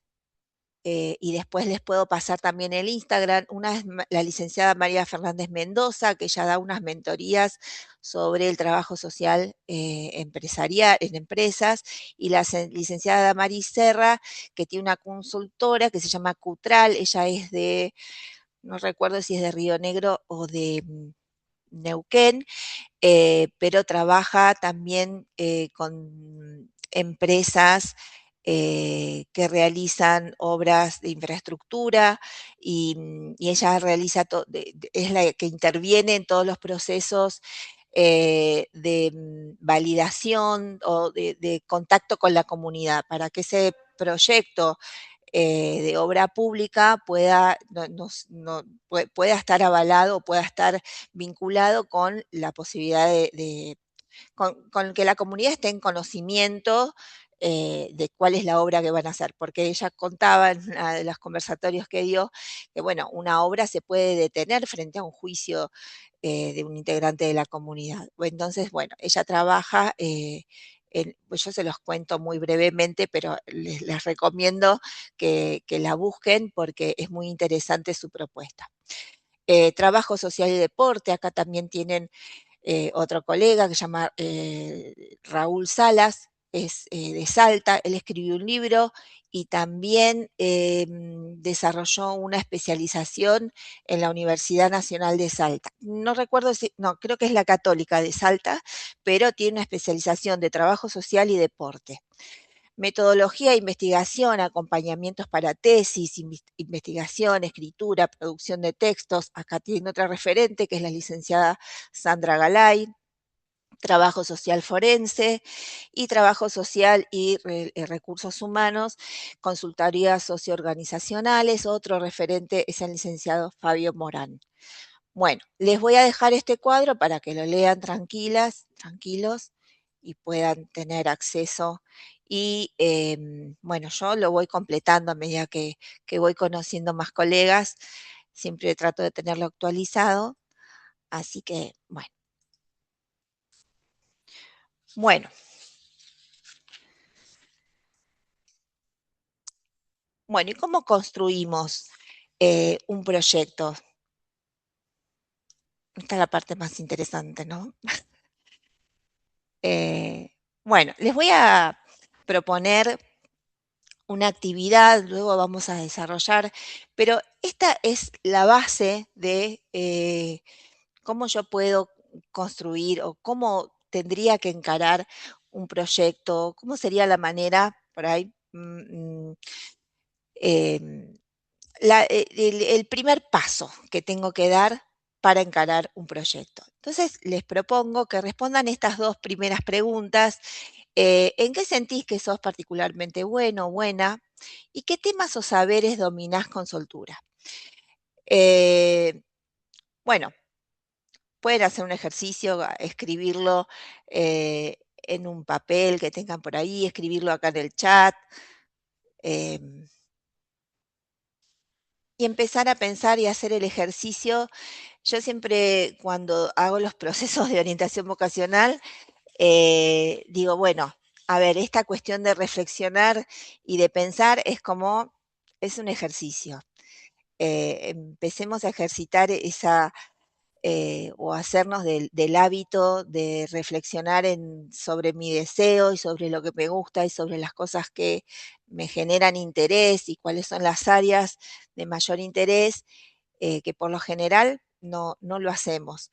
y después les puedo pasar también el Instagram. Una es la licenciada María Fernández Mendoza, que ella da unas mentorías sobre el trabajo social empresarial en empresas, y la licenciada Mari Serra, que tiene una consultora que se llama Cutral. Ella es de, no recuerdo si es de Río Negro o de Neuquén, pero trabaja también con empresas que realizan obras de infraestructura, y ella realiza es la que interviene en todos los procesos de validación o de contacto con la comunidad para que ese proyecto de obra pública pueda, pueda estar avalado o pueda estar vinculado con la posibilidad con que la comunidad esté en conocimiento de cuál es la obra que van a hacer, porque ella contaba en una de los conversatorios que dio que, bueno, una obra se puede detener frente a un juicio de un integrante de la comunidad. Entonces, bueno, ella trabaja, pues yo se los cuento muy brevemente, pero les recomiendo que la busquen porque es muy interesante su propuesta. Trabajo social y deporte, acá también tienen otro colega que se llama Raúl Salas, es de Salta. Él escribió un libro y también desarrolló una especialización en la Universidad Nacional de Salta. No recuerdo si, no, creo que es la Católica de Salta, pero tiene una especialización de trabajo social y deporte. Metodología, investigación, acompañamientos para tesis, investigación, escritura, producción de textos. Acá tiene otra referente que es la licenciada Sandra Galay. Trabajo social forense y trabajo social y recursos humanos, consultorías socioorganizacionales. Otro referente es el licenciado Fabio Morán. Bueno, les voy a dejar este cuadro para que lo lean tranquilos, y puedan tener acceso. Y bueno, yo lo voy completando a medida que voy conociendo más colegas. Siempre trato de tenerlo actualizado. Así que, bueno. Bueno. Bueno, ¿y cómo construimos un proyecto? Esta es la parte más interesante, ¿no? Bueno, les voy a proponer una actividad, luego vamos a desarrollar, pero esta es la base de cómo yo puedo construir o cómo tendría que encarar un proyecto, cómo sería la manera, por ahí, em, el primer paso que tengo que dar para encarar un proyecto. Entonces, les propongo que respondan estas dos primeras preguntas. ¿En qué sentís que sos particularmente bueno o buena? ¿Y qué temas o saberes dominás con soltura? Bueno, pueden hacer un ejercicio, escribirlo en un papel que tengan por ahí, escribirlo acá en el chat. Y empezar a pensar y hacer el ejercicio. Yo siempre cuando hago los procesos de orientación vocacional, digo, bueno, a ver, esta cuestión de reflexionar y de pensar es un ejercicio. Empecemos a ejercitar o hacernos del hábito de reflexionar sobre mi deseo y sobre lo que me gusta y sobre las cosas que me generan interés y cuáles son las áreas de mayor interés, que por lo general no lo hacemos.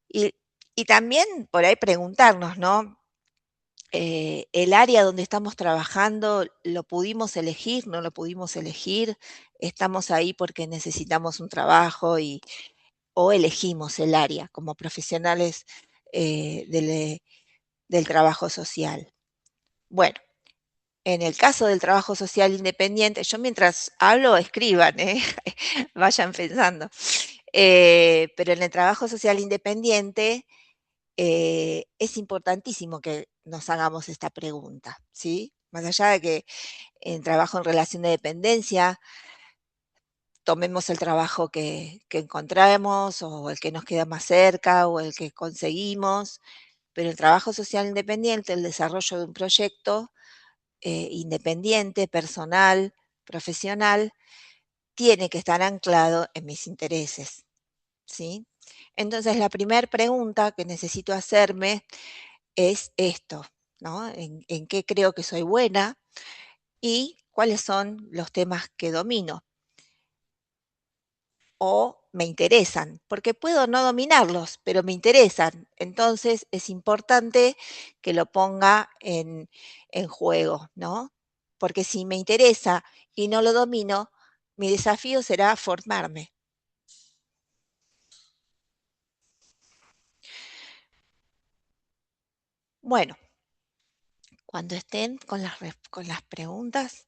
Y, y también por ahí preguntarnos, ¿no? El área donde estamos trabajando, ¿lo pudimos elegir? ¿No lo pudimos elegir? ¿Estamos ahí porque necesitamos un trabajo o elegimos el área como profesionales del trabajo social? Bueno, en el caso del trabajo social independiente, yo mientras hablo, escriban, vayan pensando. Pero en el trabajo social independiente es importantísimo que nos hagamos esta pregunta, ¿sí? Más allá de que en trabajo en relación de dependencia tomemos el trabajo que encontramos o el que nos queda más cerca o el que conseguimos, pero el trabajo social independiente, el desarrollo de un proyecto independiente, personal, profesional, tiene que estar anclado en mis intereses, ¿sí? Entonces, la primera pregunta que necesito hacerme es esto, ¿no? ¿En qué creo que soy buena y cuáles son los temas que domino o me interesan? Porque puedo no dominarlos, pero me interesan. Entonces, es importante que lo ponga en juego, ¿no? Porque si me interesa y no lo domino, mi desafío será formarme. Bueno, cuando estén con las preguntas,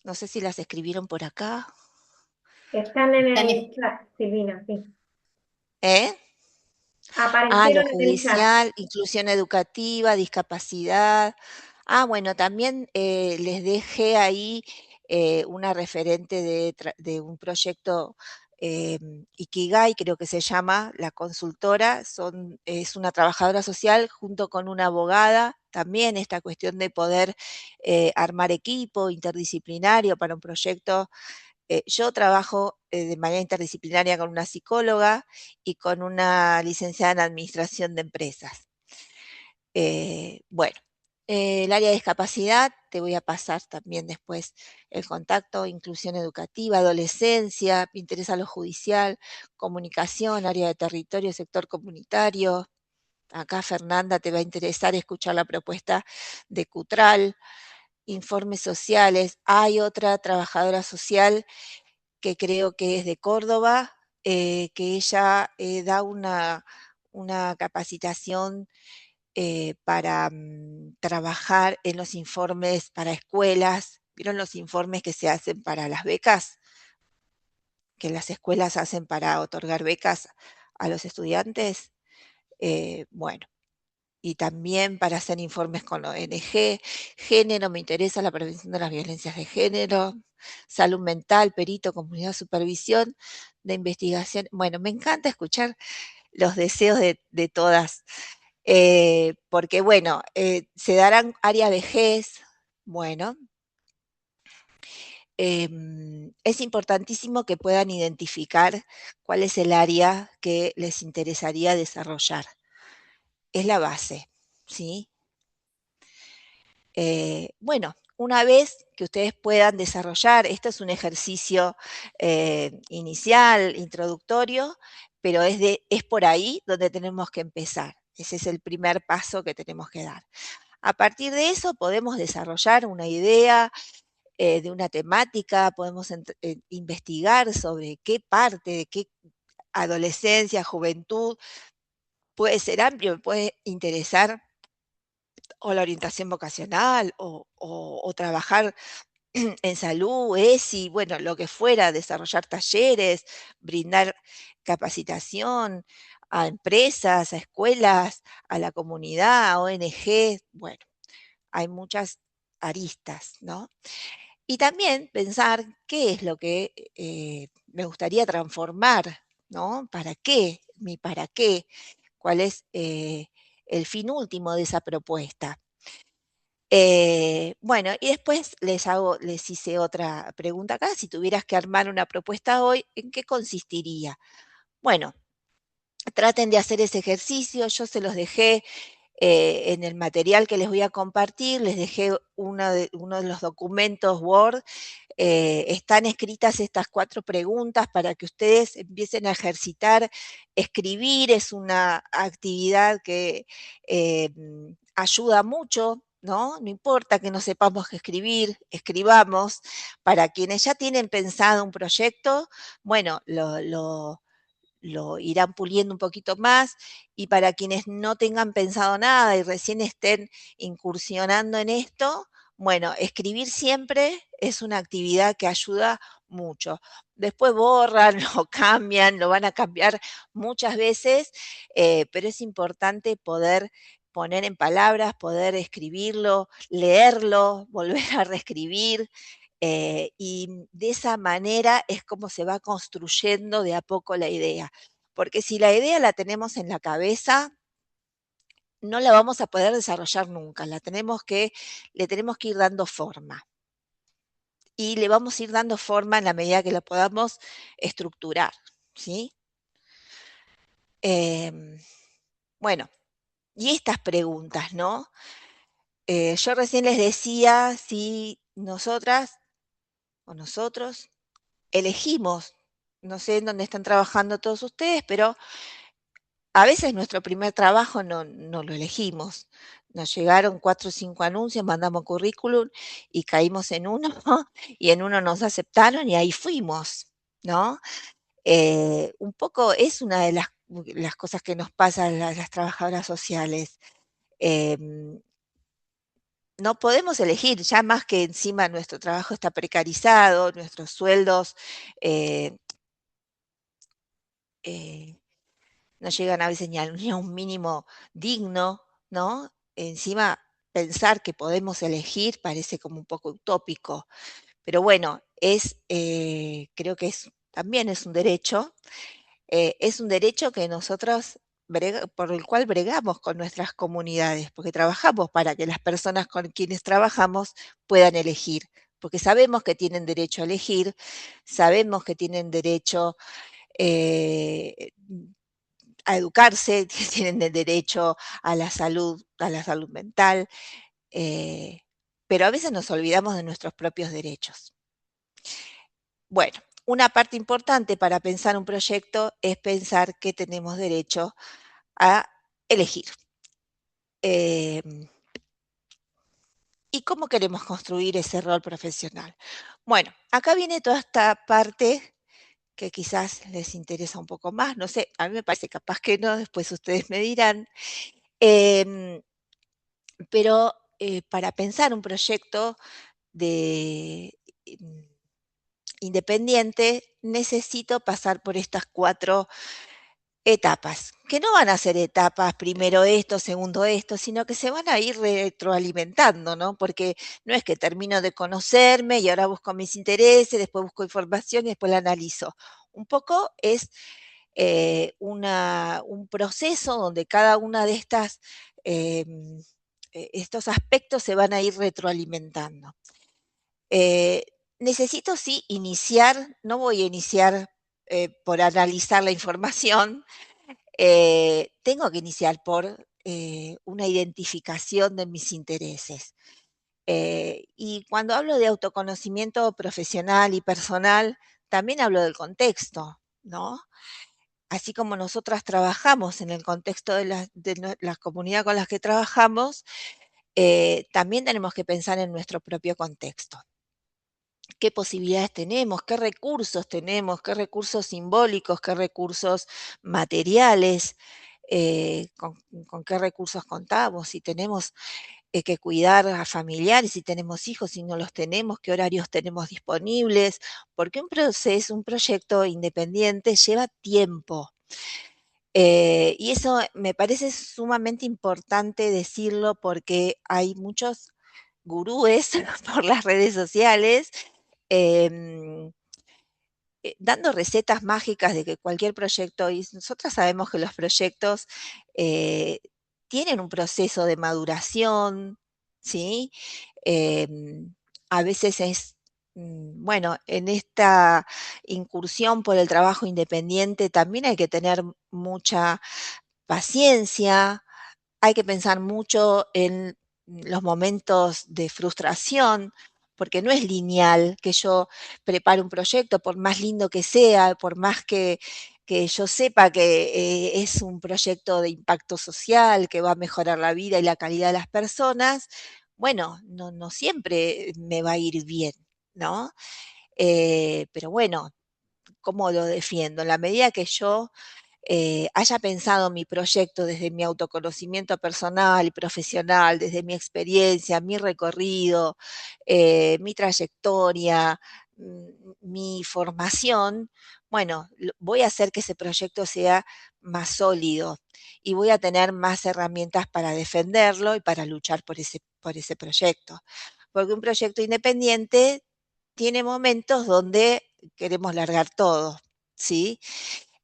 no sé si las escribieron por acá, Están en Están el chat, Silvina, sí. ¿eh? Lo Aparecieron en el chat. judicial, inclusión educativa, discapacidad. Bueno, también les dejé ahí una referente de un proyecto Ikigai, creo que se llama, la consultora, es una trabajadora social junto con una abogada, también esta cuestión de poder armar equipo interdisciplinario para un proyecto. Yo trabajo de manera interdisciplinaria con una psicóloga y con una licenciada en administración de empresas. Bueno, el área de discapacidad, te voy a pasar también después el contacto, inclusión educativa, adolescencia, me interesa lo judicial, comunicación, área de territorio, sector comunitario. Acá Fernanda te va a interesar escuchar la propuesta de Cutral, informes sociales. Hay otra trabajadora social que creo que es de Córdoba, que ella da una capacitación para trabajar en los informes para escuelas. ¿Vieron los informes que se hacen para las becas? Que las escuelas hacen para otorgar becas a los estudiantes. Bueno, y también para hacer informes con ONG, género, me interesa la prevención de las violencias de género, salud mental, perito, comunidad, supervisión de investigación. Bueno, me encanta escuchar los deseos de todas, porque bueno, se darán área vejez, bueno, es importantísimo que puedan identificar cuál es el área que les interesaría desarrollar. Es la base, ¿sí? Bueno, una vez que ustedes puedan desarrollar, esto es un ejercicio inicial, introductorio, pero es por ahí donde tenemos que empezar. Ese es el primer paso que tenemos que dar. A partir de eso podemos desarrollar una idea de una temática, podemos investigar sobre qué parte, de qué adolescencia, juventud, puede ser amplio, puede interesar o la orientación vocacional o trabajar en salud, ESI, bueno, lo que fuera, desarrollar talleres, brindar capacitación a empresas, a escuelas, a la comunidad, a ONG, bueno, hay muchas aristas, ¿no? Y también pensar qué es lo que me gustaría transformar, ¿no? ¿Para qué? Mi para qué. ¿Cuál es el fin último de esa propuesta? Bueno, y después les hice otra pregunta acá. Si tuvieras que armar una propuesta hoy, ¿en qué consistiría? Bueno, traten de hacer ese ejercicio, yo se los dejé en el material que les voy a compartir, les dejé uno de los documentos Word. Están escritas estas 4 preguntas para que ustedes empiecen a ejercitar. Escribir es una actividad que ayuda mucho, ¿no? No importa que no sepamos qué escribir, escribamos. Para quienes ya tienen pensado un proyecto, bueno, lo irán puliendo un poquito más, y para quienes no tengan pensado nada y recién estén incursionando en esto, bueno, escribir siempre es una actividad que ayuda mucho. Después borran, lo cambian, lo van a cambiar muchas veces, pero es importante poder poner en palabras, poder escribirlo, leerlo, volver a reescribir, y de esa manera es como se va construyendo de a poco la idea. Porque si la idea la tenemos en la cabeza, no la vamos a poder desarrollar nunca, le tenemos que ir dando forma. Y le vamos a ir dando forma en la medida que la podamos estructurar, ¿sí? Bueno, y estas preguntas, ¿no? Yo recién les decía si nosotras o nosotros elegimos, no sé en dónde están trabajando todos ustedes, pero a veces nuestro primer trabajo no lo elegimos. Nos llegaron 4 o 5 anuncios, mandamos currículum y caímos en uno, y en uno nos aceptaron y ahí fuimos, ¿no? Un poco es una de las cosas que nos pasa a las trabajadoras sociales. No podemos elegir, ya más que encima nuestro trabajo está precarizado, nuestros sueldos no llegan a veces ni a un mínimo digno, ¿no? Encima, pensar que podemos elegir parece como un poco utópico, pero bueno, creo que también es un derecho que nosotros por el cual bregamos con nuestras comunidades, porque trabajamos para que las personas con quienes trabajamos puedan elegir, porque sabemos que tienen derecho a elegir, sabemos que tienen derecho eh, a educarse, tienen el derecho a la salud mental, eh, pero a veces nos olvidamos de nuestros propios derechos. Bueno, una parte importante para pensar un proyecto es pensar que tenemos derecho a elegir. ¿Y cómo queremos construir ese rol profesional? Bueno, acá viene toda esta parte que quizás les interesa un poco más, no sé, a mí me parece, capaz que no, después ustedes me dirán. Pero para pensar un proyecto de independiente, necesito pasar por estas 4 etapas, que no van a ser etapas, primero esto, segundo esto, sino que se van a ir retroalimentando, ¿no? Porque no es que termino de conocerme y ahora busco mis intereses, después busco información y después la analizo. Un poco es un proceso donde cada una de estos aspectos se van a ir retroalimentando. Necesito sí iniciar, no voy a iniciar por analizar la información, tengo que iniciar por una identificación de mis intereses. Y cuando hablo de autoconocimiento profesional y personal, también hablo del contexto, ¿no? Así como nosotras trabajamos en el contexto de la comunidad con las que trabajamos, también tenemos que pensar en nuestro propio contexto. ¿Qué posibilidades tenemos? ¿Qué recursos tenemos? ¿Qué recursos simbólicos? ¿Qué recursos materiales? ¿Con qué recursos contamos? Si tenemos que cuidar a familiares, si tenemos hijos, si no los tenemos, qué horarios tenemos disponibles, porque un proyecto independiente lleva tiempo. Y eso me parece sumamente importante decirlo porque hay muchos gurúes por las redes sociales em, dando recetas mágicas de que cualquier proyecto, y nosotras sabemos que los proyectos eh, tienen un proceso de maduración, ¿sí? A veces es bueno, en esta incursión por el trabajo independiente también hay que tener mucha paciencia, hay que pensar mucho en los momentos de frustración, porque no es lineal que yo prepare un proyecto, por más lindo que sea, por más que yo sepa que es un proyecto de impacto social, que va a mejorar la vida y la calidad de las personas, bueno, no siempre me va a ir bien, ¿no? Pero bueno, ¿cómo lo defiendo? En la medida que yo haya pensado mi proyecto desde mi autoconocimiento personal y profesional, desde mi experiencia, mi recorrido, mi trayectoria, mi formación, bueno, voy a hacer que ese proyecto sea más sólido y voy a tener más herramientas para defenderlo y para luchar por ese proyecto. Porque un proyecto independiente tiene momentos donde queremos largar todo, ¿sí?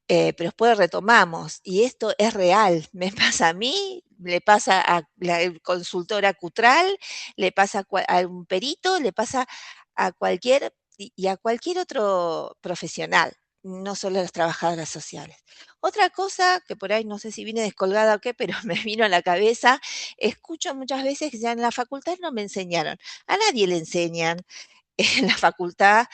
Pero después retomamos, y esto es real, me pasa a mí, le pasa a la consultora Cutral, le pasa a un perito, le pasa a cualquier, y a cualquier otro profesional, no solo a las trabajadoras sociales. Otra cosa que por ahí no sé si viene descolgada o qué, pero me vino a la cabeza, escucho muchas veces que ya en la facultad no me enseñaron, a nadie le enseñan en la facultad,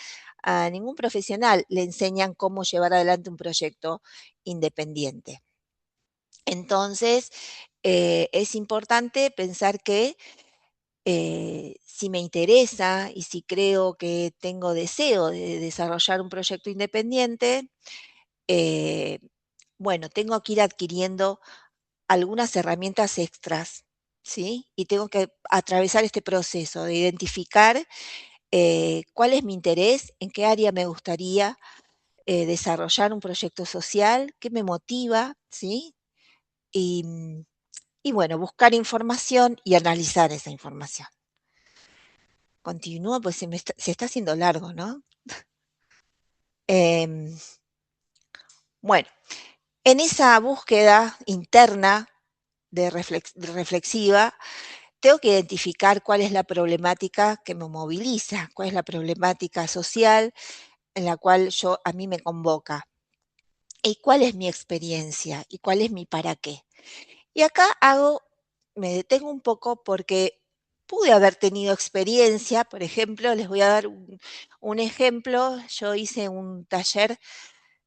a ningún profesional le enseñan cómo llevar adelante un proyecto independiente. Entonces, es importante pensar que si me interesa y si creo que tengo deseo de desarrollar un proyecto independiente, eh, bueno, tengo que ir adquiriendo algunas herramientas extras, ¿sí? Y tengo que atravesar este proceso de identificar cuál es mi interés, en qué área me gustaría desarrollar un proyecto social, qué me motiva, ¿sí? Y, y bueno, buscar información y analizar esa información. Continúo, pues se está haciendo largo, ¿no? Em, bueno, en esa búsqueda interna de reflexiva, tengo que identificar cuál es la problemática que me moviliza, cuál es la problemática social en la cual a mí me convoca. ¿Y cuál es mi experiencia? ¿Y cuál es mi para qué? Y acá me detengo un poco porque pude haber tenido experiencia, por ejemplo, les voy a dar un ejemplo, yo hice un taller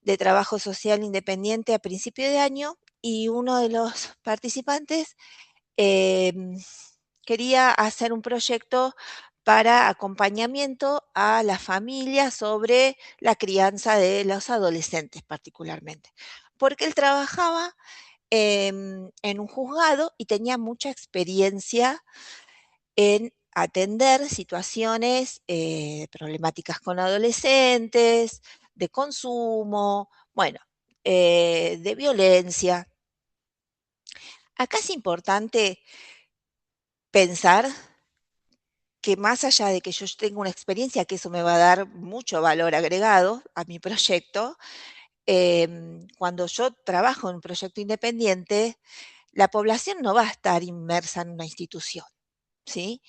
de trabajo social independiente a principio de año y uno de los participantes quería hacer un proyecto para acompañamiento a las familias sobre la crianza de los adolescentes particularmente, porque él trabajaba en un juzgado y tenía mucha experiencia en atender situaciones problemáticas con adolescentes, de consumo, bueno, de violencia. Acá es importante pensar que más allá de que yo tenga una experiencia, que eso me va a dar mucho valor agregado a mi proyecto, cuando yo trabajo en un proyecto independiente, la población no va a estar inmersa en una institución, ¿sí?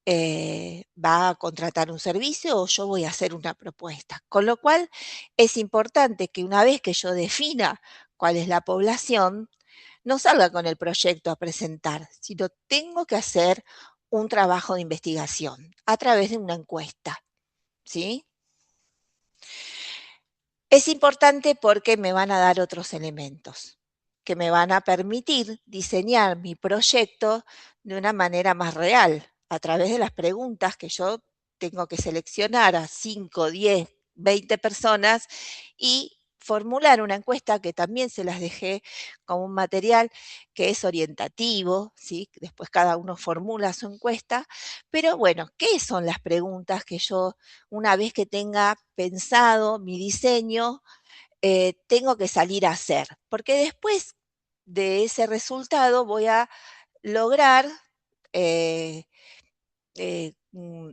Va a contratar un servicio o yo voy a hacer una propuesta. Con lo cual, es importante que una vez que yo defina cuál es la población, no salga con el proyecto a presentar, sino tengo que hacer un trabajo de investigación a través de una encuesta, ¿sí? Es importante porque me van a dar otros elementos que me van a permitir diseñar mi proyecto de una manera más real, a través de las preguntas que yo tengo que seleccionar a 5, 10, 20 personas y formular una encuesta que también se las dejé como un material que es orientativo, ¿sí? Después cada uno formula su encuesta, pero bueno, ¿qué son las preguntas que yo, una vez que tenga pensado mi diseño, tengo que salir a hacer? Porque después de ese resultado voy a lograr eh, eh, mm,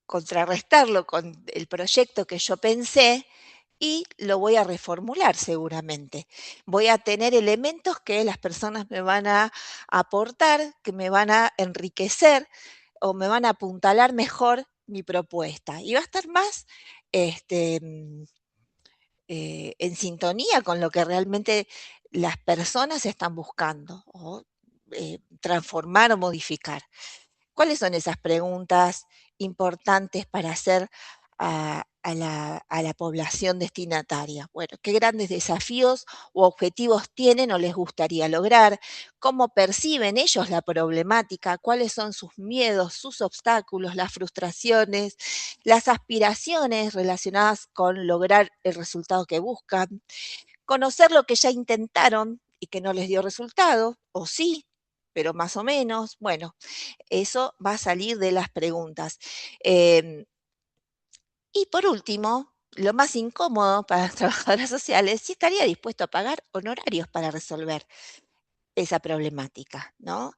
contrarrestarlo con el proyecto que yo pensé y lo voy a reformular seguramente. Voy a tener elementos que las personas me van a aportar, que me van a enriquecer o me van a apuntalar mejor mi propuesta y va a estar más en sintonía con lo que realmente las personas están buscando o transformar o modificar. ¿Cuáles son esas preguntas importantes para hacer a la población destinataria? Bueno, ¿qué grandes desafíos u objetivos tienen o les gustaría lograr? ¿Cómo perciben ellos la problemática? ¿Cuáles son sus miedos, sus obstáculos, las frustraciones, las aspiraciones relacionadas con lograr el resultado que buscan? Conocer lo que ya intentaron y que no les dio resultado, o sí, pero más o menos. Bueno, eso va a salir de las preguntas. Y por último, lo más incómodo para las trabajadoras sociales, si estaría dispuesto a pagar honorarios para resolver esa problemática, ¿no?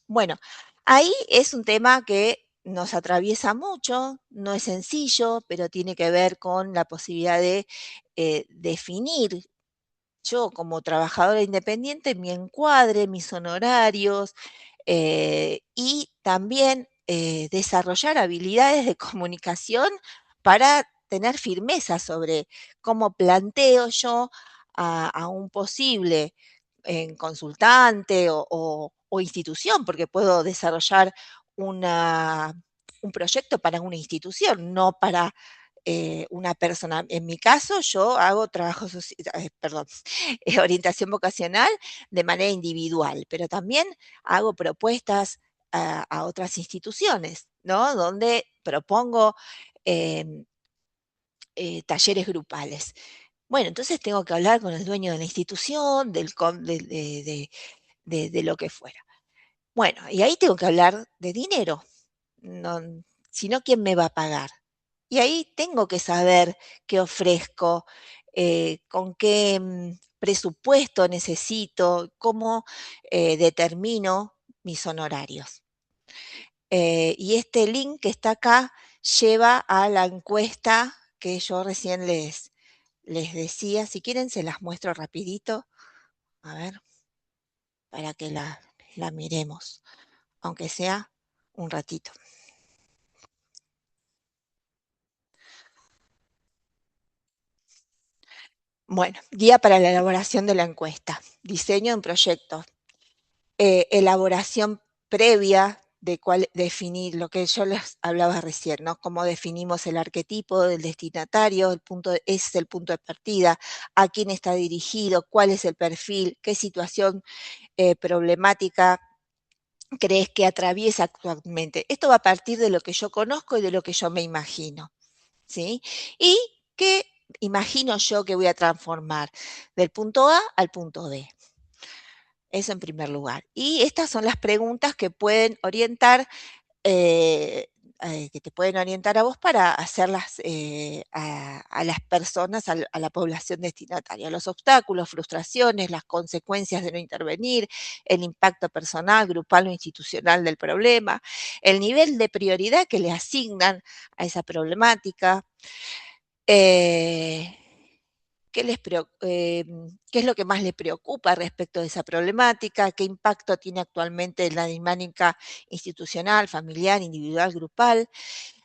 Bueno, ahí es un tema que nos atraviesa mucho, no es sencillo, pero tiene que ver con la posibilidad de definir yo como trabajadora independiente mi encuadre, mis honorarios y también desarrollar habilidades de comunicación para tener firmeza sobre cómo planteo yo a un posible consultante o institución, porque puedo desarrollar un proyecto para una institución, no para una persona. En mi caso, yo hago perdón, orientación vocacional de manera individual, pero también hago propuestas a otras instituciones, ¿no? Donde propongo em, talleres grupales. Bueno, entonces tengo que hablar con el dueño de la institución, de lo que fuera. Bueno, y ahí tengo que hablar de dinero. No, si no, ¿quién me va a pagar? Y ahí tengo que saber qué ofrezco, con qué presupuesto necesito, cómo determino mis honorarios. Y este link que está acá lleva a la encuesta que yo recién les decía. Si quieren, se las muestro rapidito, a ver, para que la miremos, aunque sea un ratito. Bueno, guía para la elaboración de la encuesta, diseño de un proyecto, elaboración previa de cuál definir lo que yo les hablaba recién, ¿no? Cómo definimos el arquetipo del destinatario, ese es el punto de partida, a quién está dirigido, cuál es el perfil, qué situación problemática crees que atraviesa actualmente. Esto va a partir de lo que yo conozco y de lo que yo me imagino, ¿sí? Y qué imagino yo que voy a transformar del punto A al punto B. Eso en primer lugar. Y estas son las preguntas que pueden orientar, que te pueden orientar a vos para hacerlas a las personas, a la población destinataria. Los obstáculos, frustraciones, las consecuencias de no intervenir, el impacto personal, grupal o institucional del problema, el nivel de prioridad que le asignan a esa problemática. Eh, ¿Qué es lo que más les preocupa respecto de esa problemática? ¿Qué impacto tiene actualmente en la dinámica institucional, familiar, individual, grupal?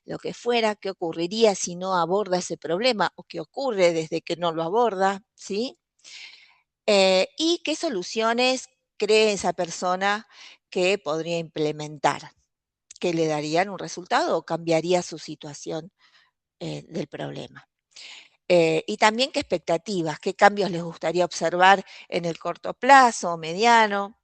Lo que fuera, ¿qué ocurriría si no aborda ese problema o qué ocurre desde que no lo aborda? ¿Sí? ¿Y qué soluciones cree esa persona que podría implementar? ¿Que le darían un resultado o cambiaría su situación del problema? Y también qué expectativas, qué cambios les gustaría observar en el corto plazo o mediano,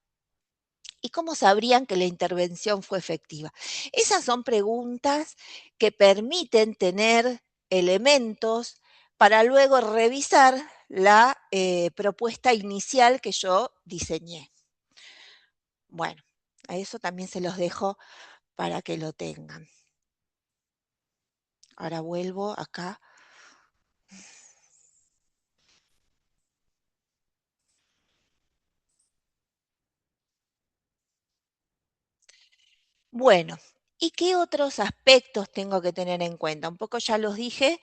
y cómo sabrían que la intervención fue efectiva. Esas son preguntas que permiten tener elementos para luego revisar la propuesta inicial que yo diseñé. Bueno, a eso también se los dejo para que lo tengan. Ahora vuelvo acá. Bueno, ¿y qué otros aspectos tengo que tener en cuenta? Un poco ya los dije,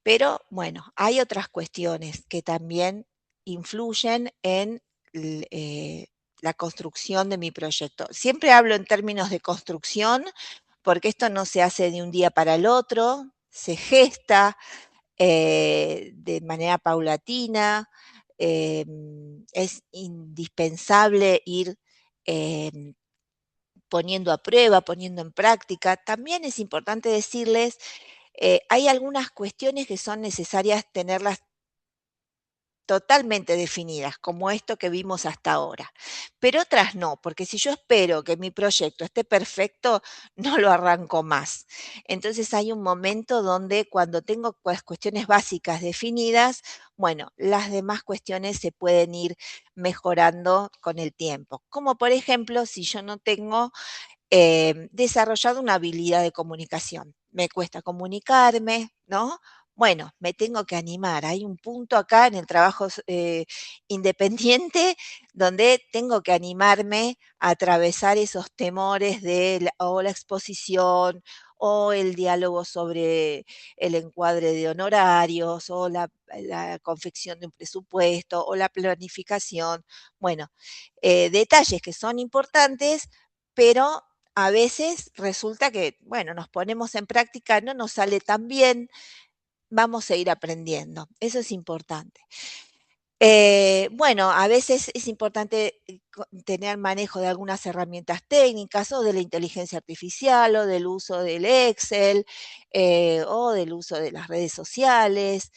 pero bueno, hay otras cuestiones que también influyen en la construcción de mi proyecto. Siempre hablo en términos de construcción porque esto no se hace de un día para el otro, se gesta de manera paulatina. Es indispensable ir poniendo a prueba, poniendo en práctica. También es importante decirles, hay algunas cuestiones que son necesarias tenerlas totalmente definidas, como esto que vimos hasta ahora, pero otras no, porque si yo espero que mi proyecto esté perfecto, no lo arranco más. Entonces hay un momento donde cuando tengo las cuestiones básicas definidas, bueno, las demás cuestiones se pueden ir mejorando con el tiempo. Como por ejemplo, si yo no tengo desarrollado una habilidad de comunicación. Me cuesta comunicarme, ¿no? Bueno, me tengo que animar. Hay un punto acá en el trabajo independiente donde tengo que animarme a atravesar esos temores de o la exposición o el diálogo sobre el encuadre de honorarios o la confección de un presupuesto o la planificación. Bueno, detalles que son importantes, pero a veces resulta que, bueno, nos ponemos en práctica, no nos sale tan bien, vamos a ir aprendiendo. Eso es importante. Bueno, a veces es importante tener manejo de algunas herramientas técnicas o de la inteligencia artificial o del uso del Excel o del uso de las redes sociales,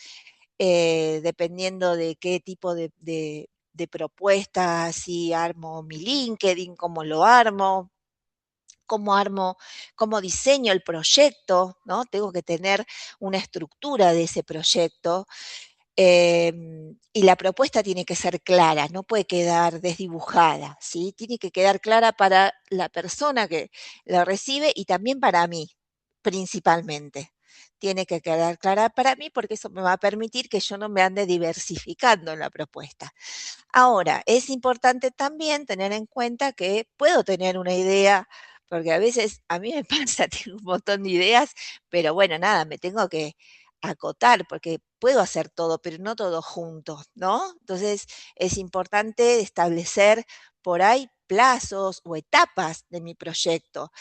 dependiendo de qué tipo de propuestas, si armo mi LinkedIn, cómo lo armo, cómo diseño el proyecto, ¿no? Tengo que tener una estructura de ese proyecto, y la propuesta tiene que ser clara, no puede quedar desdibujada, ¿sí? Tiene que quedar clara para la persona que la recibe y también para mí, principalmente. Tiene que quedar clara para mí porque eso me va a permitir que yo no me ande diversificando en la propuesta. Ahora, es importante también tener en cuenta que puedo tener una idea, porque a veces a mí me pasa, tengo un montón de ideas, pero bueno, nada, me tengo que acotar porque puedo hacer todo, pero no todo junto, ¿no? Entonces, es importante establecer por ahí plazos o etapas de mi proyecto.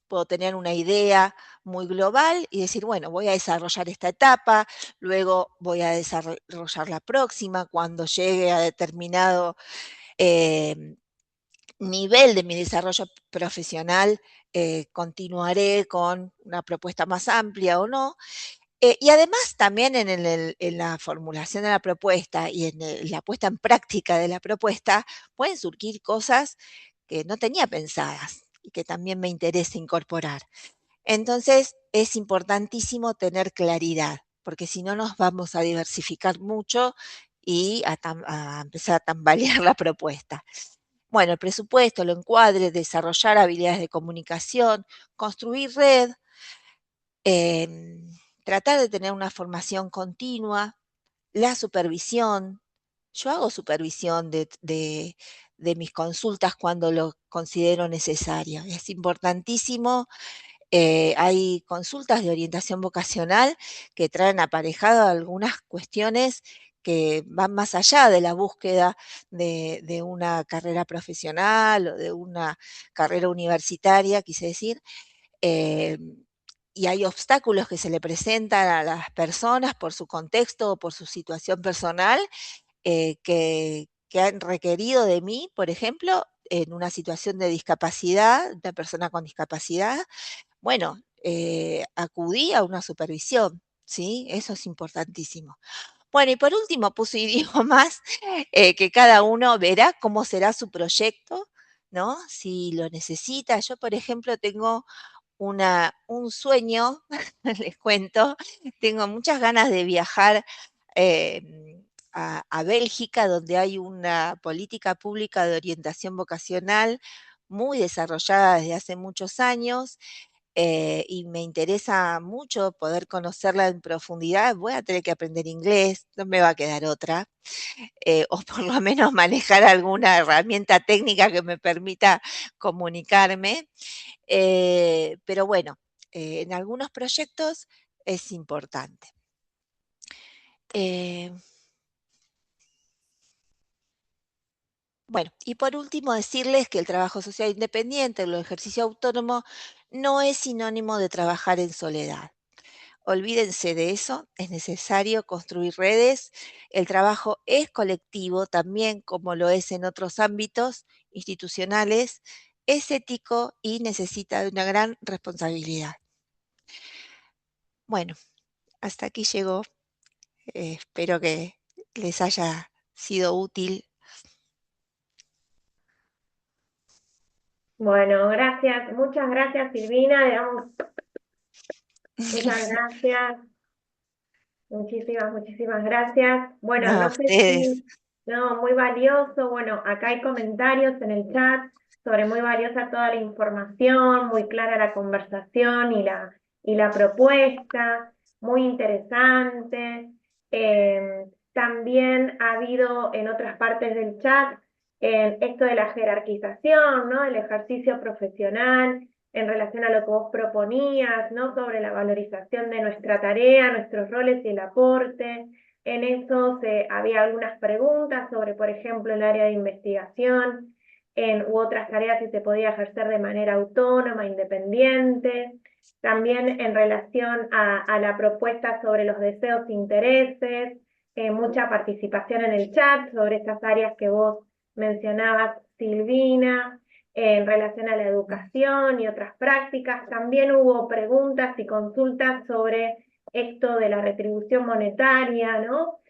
Puedo tener una idea muy global y decir, bueno, voy a desarrollar esta etapa, luego voy a desarrollar la próxima, cuando llegue a determinado nivel de mi desarrollo profesional, continuaré con una propuesta más amplia o no. Y además también en la formulación de la propuesta y en la puesta en práctica de la propuesta pueden surgir cosas que no tenía pensadas y que también me interesa incorporar. Entonces, es importantísimo tener claridad, porque si no nos vamos a diversificar mucho y a empezar a tambalear la propuesta. Bueno, el presupuesto, el encuadre, desarrollar habilidades de comunicación, construir red, tratar de tener una formación continua, la supervisión. Yo hago supervisión de mis consultas cuando lo considero necesario. Es importantísimo. Hay consultas de orientación vocacional que traen aparejado algunas cuestiones que van más allá de la búsqueda de una carrera profesional o de una carrera universitaria, quise decir, eh, y hay obstáculos que se le presentan a las personas por su contexto o por su situación personal, que han requerido de mí, por ejemplo, en una situación de discapacidad, una persona con discapacidad, bueno, acudí a una supervisión, ¿sí? Eso es importantísimo. Bueno, y por último puse idiomas, que cada uno verá cómo será su proyecto, ¿no? Si lo necesita. Yo, por ejemplo, tengo un sueño, les cuento, tengo muchas ganas de viajar a Bélgica, donde hay una política pública de orientación vocacional muy desarrollada desde hace muchos años, y me interesa mucho poder conocerla en profundidad. Voy a tener que aprender inglés, no me va a quedar otra, o por lo menos manejar alguna herramienta técnica que me permita comunicarme. Pero bueno, en algunos proyectos es importante. Eh, Bueno, y por último decirles que el trabajo social independiente o el ejercicio autónomo no es sinónimo de trabajar en soledad. Olvídense de eso, es necesario construir redes. El trabajo es colectivo también, como lo es en otros ámbitos institucionales, es ético y necesita de una gran responsabilidad. Bueno, hasta aquí llegó. Espero que les haya sido útil. Bueno, gracias, muchas gracias Silvina, le damos muchas gracias, muchísimas gracias. Bueno, No, no sé ustedes. si, no, muy valioso, bueno, acá hay comentarios en el chat sobre muy valiosa toda la información, muy clara la conversación y la propuesta, muy interesante. También ha habido en otras partes del chat esto de la jerarquización, ¿no? El ejercicio profesional en relación a lo que vos proponías, ¿no? Sobre la valorización de nuestra tarea, nuestros roles y el aporte. En eso había algunas preguntas sobre, por ejemplo, el área de investigación u otras tareas si se podía ejercer de manera autónoma, independiente. También en relación a la propuesta sobre los deseos e intereses, mucha participación en el chat sobre estas áreas que vos mencionabas, Silvina, en relación a la educación y otras prácticas. También hubo preguntas y consultas sobre esto de la retribución monetaria, ¿no?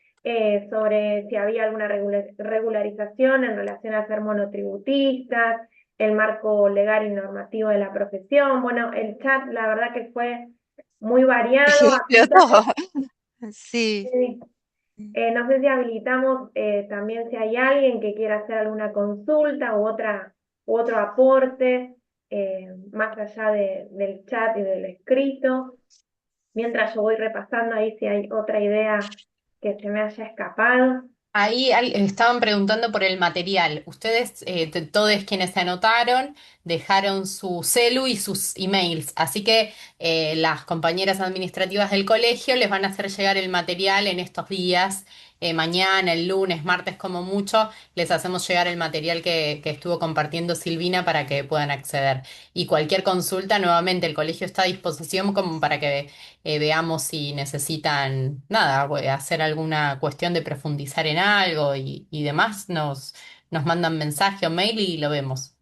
Sobre si había alguna regularización en relación a ser monotributistas, el marco legal y normativo de la profesión. Bueno, el chat la verdad que fue muy variado. Explotó. Sí. No sé si habilitamos también si hay alguien que quiera hacer alguna consulta u otro aporte más allá del chat y del escrito. Mientras yo voy repasando ahí si hay otra idea que se me haya escapado. Ahí estaban preguntando por el material. Ustedes, todos quienes se anotaron, dejaron su celu y sus emails. Así que las compañeras administrativas del colegio les van a hacer llegar el material en estos días. Mañana, el lunes, martes como mucho, les hacemos llegar el material que estuvo compartiendo Silvina para que puedan acceder. Y cualquier consulta, nuevamente, el colegio está a disposición como para que veamos si necesitan, nada, hacer alguna cuestión de profundizar en algo y demás, nos mandan mensaje o mail y lo vemos.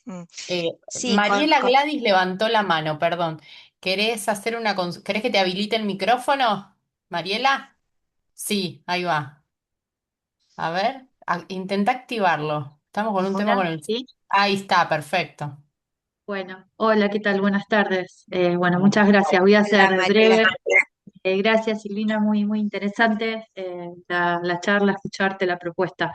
Mm. Eh, Sí, Mariela Gladys levantó la mano, perdón. ¿Querés que te habilite el micrófono, Mariela? Sí, ahí va. A ver, intenta activarlo. Estamos con un tema Hola, con el... sí. Ahí está, perfecto. Bueno, hola, ¿qué tal? Buenas tardes. Bueno, muchas gracias. Voy a hola ser Mariela. breve. Gracias, Silvina, muy interesante la charla, escucharte la propuesta.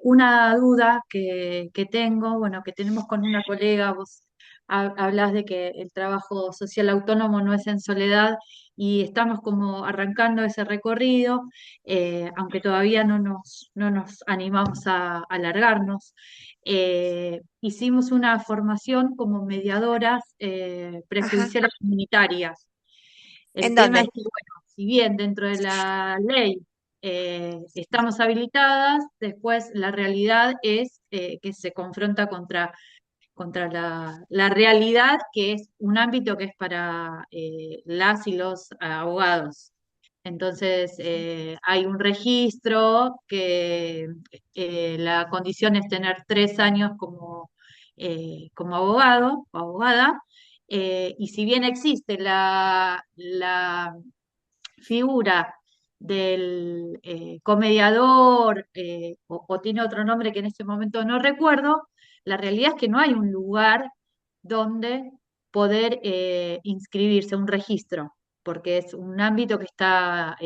Una duda que tengo, bueno, que tenemos con una colega, vos hablás de que el trabajo social autónomo no es en soledad y estamos como arrancando ese recorrido, aunque todavía no nos animamos a alargarnos. Hicimos una formación como mediadoras Ajá. prejudiciales comunitarias. El ¿En tema es dónde? que, bueno, si bien dentro de la ley estamos habilitadas, después la realidad es que se confronta contra la realidad, que es un ámbito que es para las y los abogados. Entonces, hay un registro que la condición es tener 3 años como abogado o abogada, y si bien existe la figura del comediador o tiene otro nombre que en este momento no recuerdo, la realidad es que no hay un lugar donde poder inscribirse, un registro, porque es un ámbito que está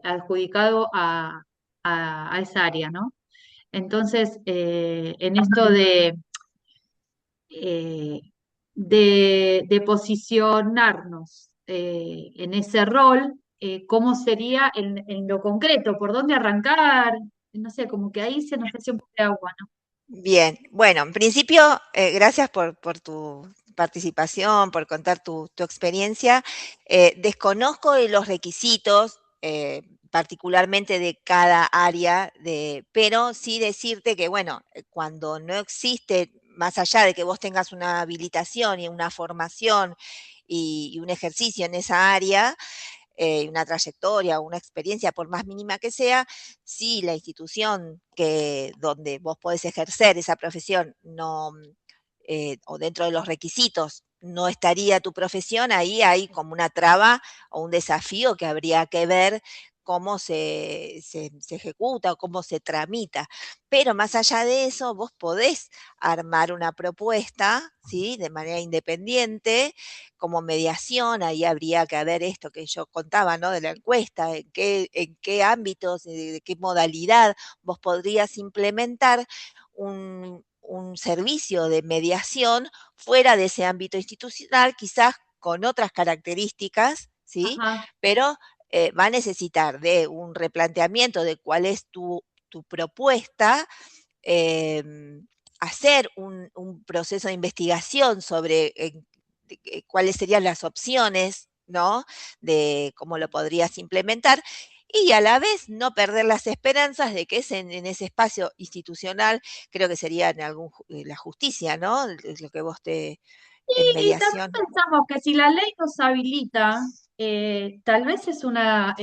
adjudicado a esa área, ¿no? Entonces, en esto eh, de posicionarnos en ese rol, ¿cómo sería en lo concreto? ¿Por dónde arrancar? No sé, como que ahí se nos hace un poco de agua, ¿no? Bien, bueno, en principio, gracias por tu participación, por contar tu experiencia. Desconozco de los requisitos, particularmente de cada área, pero sí decirte que, bueno, cuando no existe, más allá de que vos tengas una habilitación y una formación y un ejercicio en esa área, una trayectoria, una experiencia, por más mínima que sea, si la institución donde vos podés ejercer esa profesión no, o dentro de los requisitos no estaría tu profesión, ahí hay como una traba o un desafío que habría que ver cómo se ejecuta o cómo se tramita. Pero más allá de eso, vos podés armar una propuesta, ¿sí? De manera independiente, como mediación, ahí habría que ver esto que yo contaba, ¿no? De la encuesta, en qué ámbitos, de qué modalidad vos podrías implementar un servicio de mediación fuera de ese ámbito institucional, quizás con otras características, ¿sí? Ajá, Pero va a necesitar de un replanteamiento de cuál es tu propuesta, eh, hacer un proceso de investigación sobre cuáles serían las opciones, ¿no? De cómo lo podrías implementar y a la vez no perder las esperanzas de que en ese espacio institucional, creo que sería la justicia, ¿no? Es lo que vos en y también mediación. pensamos que si la ley nos habilita, tal vez es una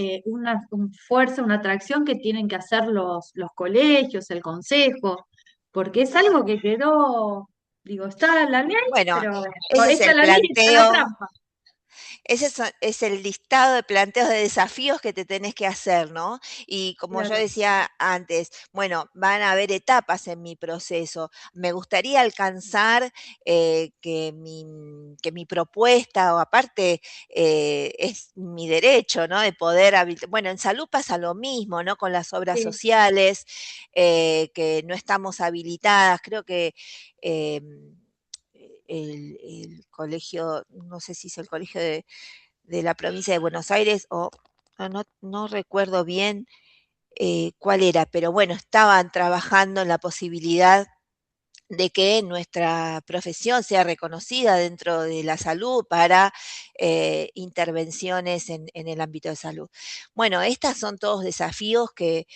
fuerza, una atracción que tienen que hacer los colegios, el consejo, porque es algo que quedó, digo, está la ley, Bueno, pero ese es está el la ley y está la planteo. trampa. Es el listado de planteos de desafíos que te tenés que hacer, ¿no? Y como yo Claro. decía antes, bueno, van a haber etapas en mi proceso. Me gustaría alcanzar que mi propuesta, o aparte es mi derecho, ¿no? De poder bueno, en salud pasa lo mismo, ¿no? Con las obras Sí. sociales, que no estamos habilitadas. Creo que eh, el colegio, no sé si es el colegio de la provincia de Buenos Aires, o no recuerdo bien cuál era, pero bueno, estaban trabajando en la posibilidad de que nuestra profesión sea reconocida dentro de la salud para intervenciones en el ámbito de salud. Bueno, estos son todos desafíos que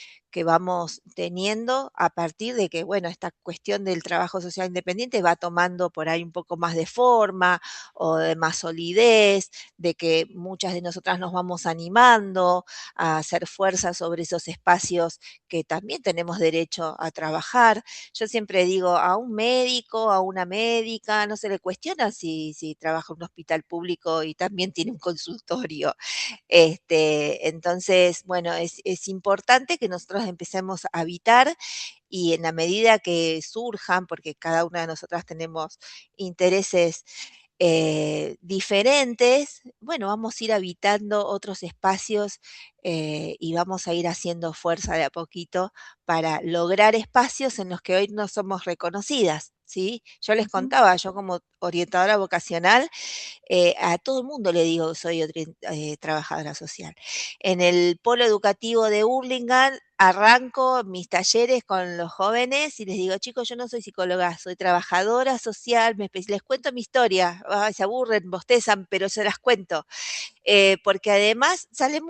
vamos teniendo a partir de que, bueno, esta cuestión del trabajo social independiente va tomando por ahí un poco más de forma o de más solidez, de que muchas de nosotras nos vamos animando a hacer fuerza sobre esos espacios que también tenemos derecho a trabajar. Yo siempre digo, a un médico, a una médica, no se le cuestiona si trabaja en un hospital público y también tiene un consultorio. Entonces, bueno, es importante que nosotros empecemos a habitar y en la medida que surjan, porque cada una de nosotras tenemos intereses diferentes, bueno, vamos a ir habitando otros espacios y vamos a ir haciendo fuerza de a poquito para lograr espacios en los que hoy no somos reconocidas, ¿sí? Yo les Ujú. contaba, yo como orientadora vocacional, a todo el mundo le digo que soy trabajadora social. En el polo educativo de Hurlingham arranco mis talleres con los jóvenes y les digo, chicos, yo no soy psicóloga, soy trabajadora social, les cuento mi historia, ay, se aburren, bostezan, pero se las cuento, porque además salen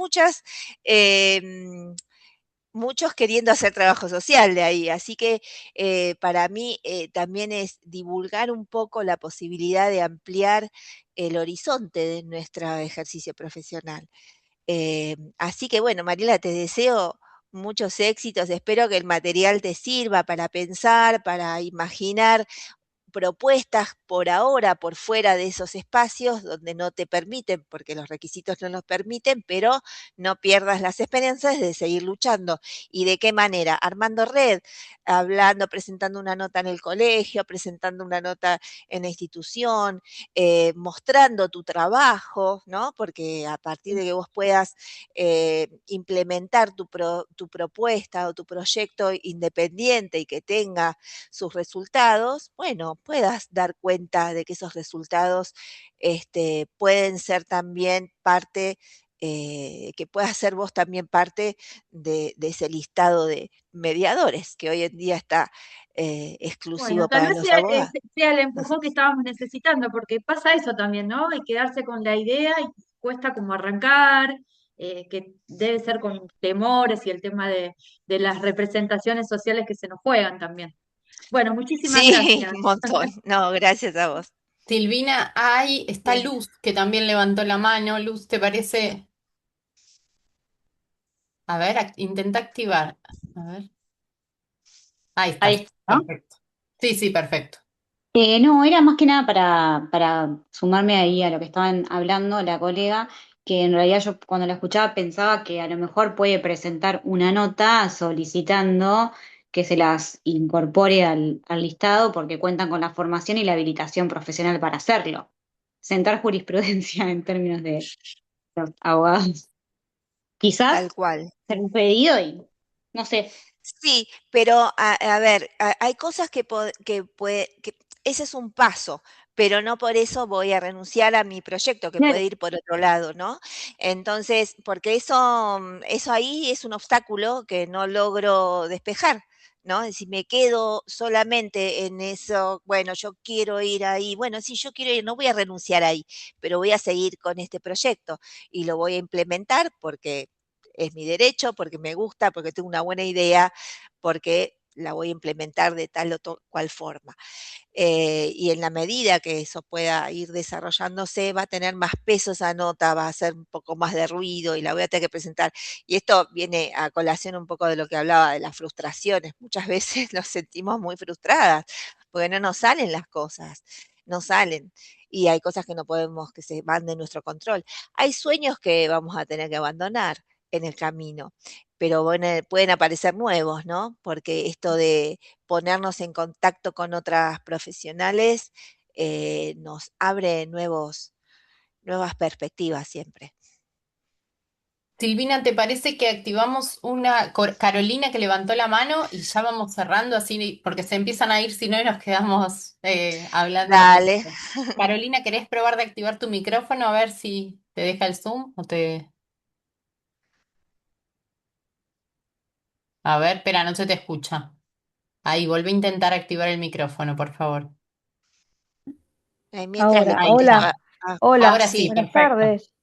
muchos queriendo hacer trabajo social de ahí. Así que para mí también es divulgar un poco la posibilidad de ampliar el horizonte de nuestro ejercicio profesional. Así que bueno, Mariela, te deseo muchos éxitos. Espero que el material te sirva para pensar, para imaginar propuestas por ahora por fuera de esos espacios donde no te permiten, porque los requisitos no nos permiten, pero no pierdas las esperanzas de seguir luchando. ¿Y de qué manera? Armando red, hablando, presentando una nota en el colegio, presentando una nota en la institución, mostrando tu trabajo, ¿no? Porque a partir de que vos puedas implementar tu propuesta o tu proyecto independiente y que tenga sus resultados, bueno, puedas dar cuenta de que esos resultados pueden ser también parte, que puedas ser vos también parte de ese listado de mediadores que hoy en día está Bueno, exclusivo tal para vez los sea, abogados. sea el empujón que estábamos necesitando, porque pasa eso también, ¿no? Hay quedarse con la idea y cuesta como arrancar, que debe ser con temores y el tema de las representaciones sociales que se nos juegan también. Bueno, muchísimas Sí, gracias. un montón. No, gracias a vos. Silvina, ahí está Sí. Luz, que también levantó la mano. Luz, ¿te parece? A ver, intenta activar. A ver. Ahí Ahí estás. está, ¿no? Perfecto. Sí, sí, perfecto. No, era más que nada para sumarme ahí a lo que estaban hablando la colega, que en realidad yo cuando la escuchaba pensaba que a lo mejor puede presentar una nota solicitando que se las incorpore al listado porque cuentan con la formación y la habilitación profesional para hacerlo. Sentar jurisprudencia en términos de los abogados. Quizás Tal cual. hacer un pedido y no sé. Sí, pero a ver, hay cosas que ese es un paso, pero no por eso voy a renunciar a mi proyecto, que puede Claro. ir por otro lado, ¿no? Entonces, porque eso ahí es un obstáculo que no logro despejar, ¿no? Si me quedo solamente en eso, bueno, yo quiero ir ahí, bueno, sí, yo quiero ir, no voy a renunciar ahí, pero voy a seguir con este proyecto y lo voy a implementar porque es mi derecho, porque me gusta, porque tengo una buena idea, porque la voy a implementar de tal o cual forma. Y en la medida que eso pueda ir desarrollándose, va a tener más peso esa nota, va a hacer un poco más de ruido y la voy a tener que presentar. Y esto viene a colación un poco de lo que hablaba de las frustraciones. Muchas veces nos sentimos muy frustradas porque no nos salen las cosas, no salen. Y hay cosas que no podemos, que se van de nuestro control. Hay sueños que vamos a tener que abandonar en el camino, pero bueno, pueden aparecer nuevos, ¿no? Porque esto de ponernos en contacto con otras profesionales nos abre nuevas perspectivas siempre. Silvina, ¿te parece que activamos una Carolina que levantó la mano y ya vamos cerrando así, porque se empiezan a ir si no y nos quedamos hablando un Dale, ratito? Carolina, ¿querés probar de activar tu micrófono a ver si te deja el Zoom o te... A ver, espera, no se te escucha. Ahí, volví a intentar activar el micrófono, por favor. mientras le Ahora, Ahí contesto hola, está. a hola, Ahora sí, sí, buenas perfecto. tardes.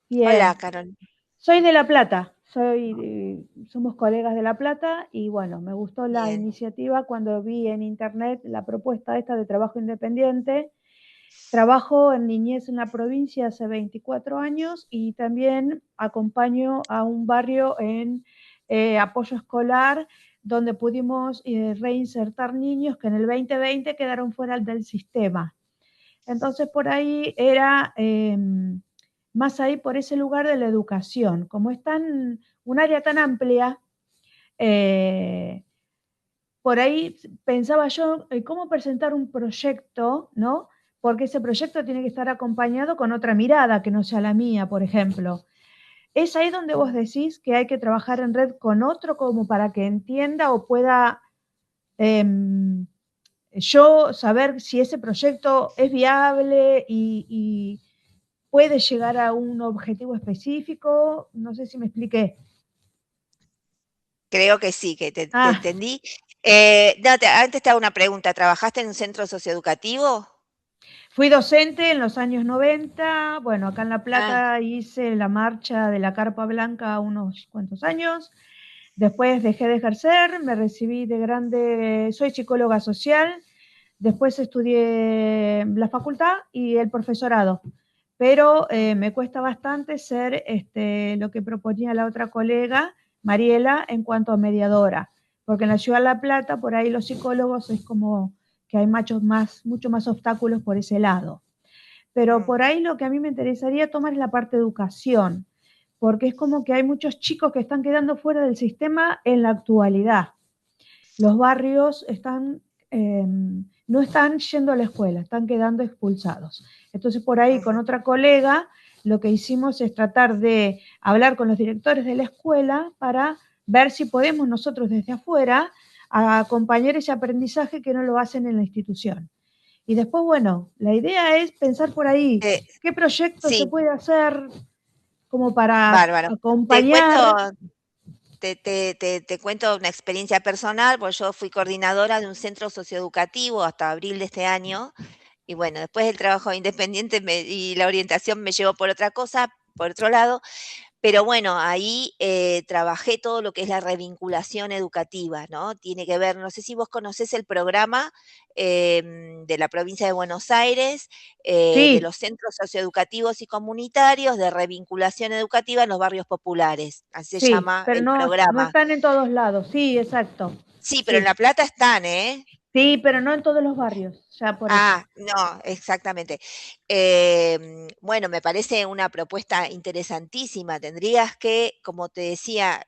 Bien, hola Carol. soy de La Plata, somos colegas de La Plata y bueno, me gustó la Bien. iniciativa cuando vi en internet la propuesta esta de trabajo independiente. Trabajo en niñez en la provincia hace 24 años y también acompaño a un barrio en apoyo escolar donde pudimos reinsertar niños que en el 2020 quedaron fuera del sistema. Entonces por ahí era más ahí por ese lugar de la educación. Como es un área tan amplia, eh, por ahí pensaba yo cómo presentar un proyecto, ¿no? Porque ese proyecto tiene que estar acompañado con otra mirada que no sea la mía, por ejemplo. Es ahí donde vos decís que hay que trabajar en red con otro como para que entienda o pueda yo saber si ese proyecto es viable y puede llegar a un objetivo específico. No sé si me expliqué. Creo que sí, que te Ah, entendí. No, antes te hago una pregunta. ¿Trabajaste en un centro socioeducativo? fui docente en los años 90. Bueno, acá en La Ah, Plata hice la marcha de la Carpa Blanca unos cuantos años. Después dejé de ejercer, me recibí de grande, soy psicóloga social. Después estudié la facultad y el profesorado, pero me cuesta bastante ser lo que proponía la otra colega, Mariela, en cuanto a mediadora, porque en la ciudad de La Plata, por ahí los psicólogos es como que hay mucho más obstáculos por ese lado. Pero mm, por ahí lo que a mí me interesaría tomar es la parte de educación, porque es como que hay muchos chicos que están quedando fuera del sistema en la actualidad. Los barrios no están yendo a la escuela, están quedando expulsados. Entonces, por ahí con ujú. otra colega, lo que hicimos es tratar de hablar con los directores de la escuela para ver si podemos nosotros desde afuera acompañar ese aprendizaje que no lo hacen en la institución. Y después, bueno, la idea es pensar por ahí Eh, qué proyecto se sí, puede hacer como para bárbaro. Te cuento, acompañar. te cuento una experiencia personal, porque yo fui coordinadora de un centro socioeducativo hasta abril de este año. Y bueno, después el trabajo independiente y la orientación me llevó por otra cosa, por otro lado, Pero bueno, ahí trabajé todo lo que es la revinculación educativa, ¿no? Tiene que ver, no sé si vos conocés el programa de la provincia de Buenos Aires, de Sí, los centros socioeducativos y comunitarios de revinculación educativa en los barrios populares. Así se sí, llama pero el no programa. están en todos lados. Sí, exacto. Sí, pero en Sí, La Plata están, ¿eh? sí, pero no en todos los barrios, ya por eso. Ah, no, exactamente. Bueno, me parece una propuesta interesantísima. Tendrías que, como te decía,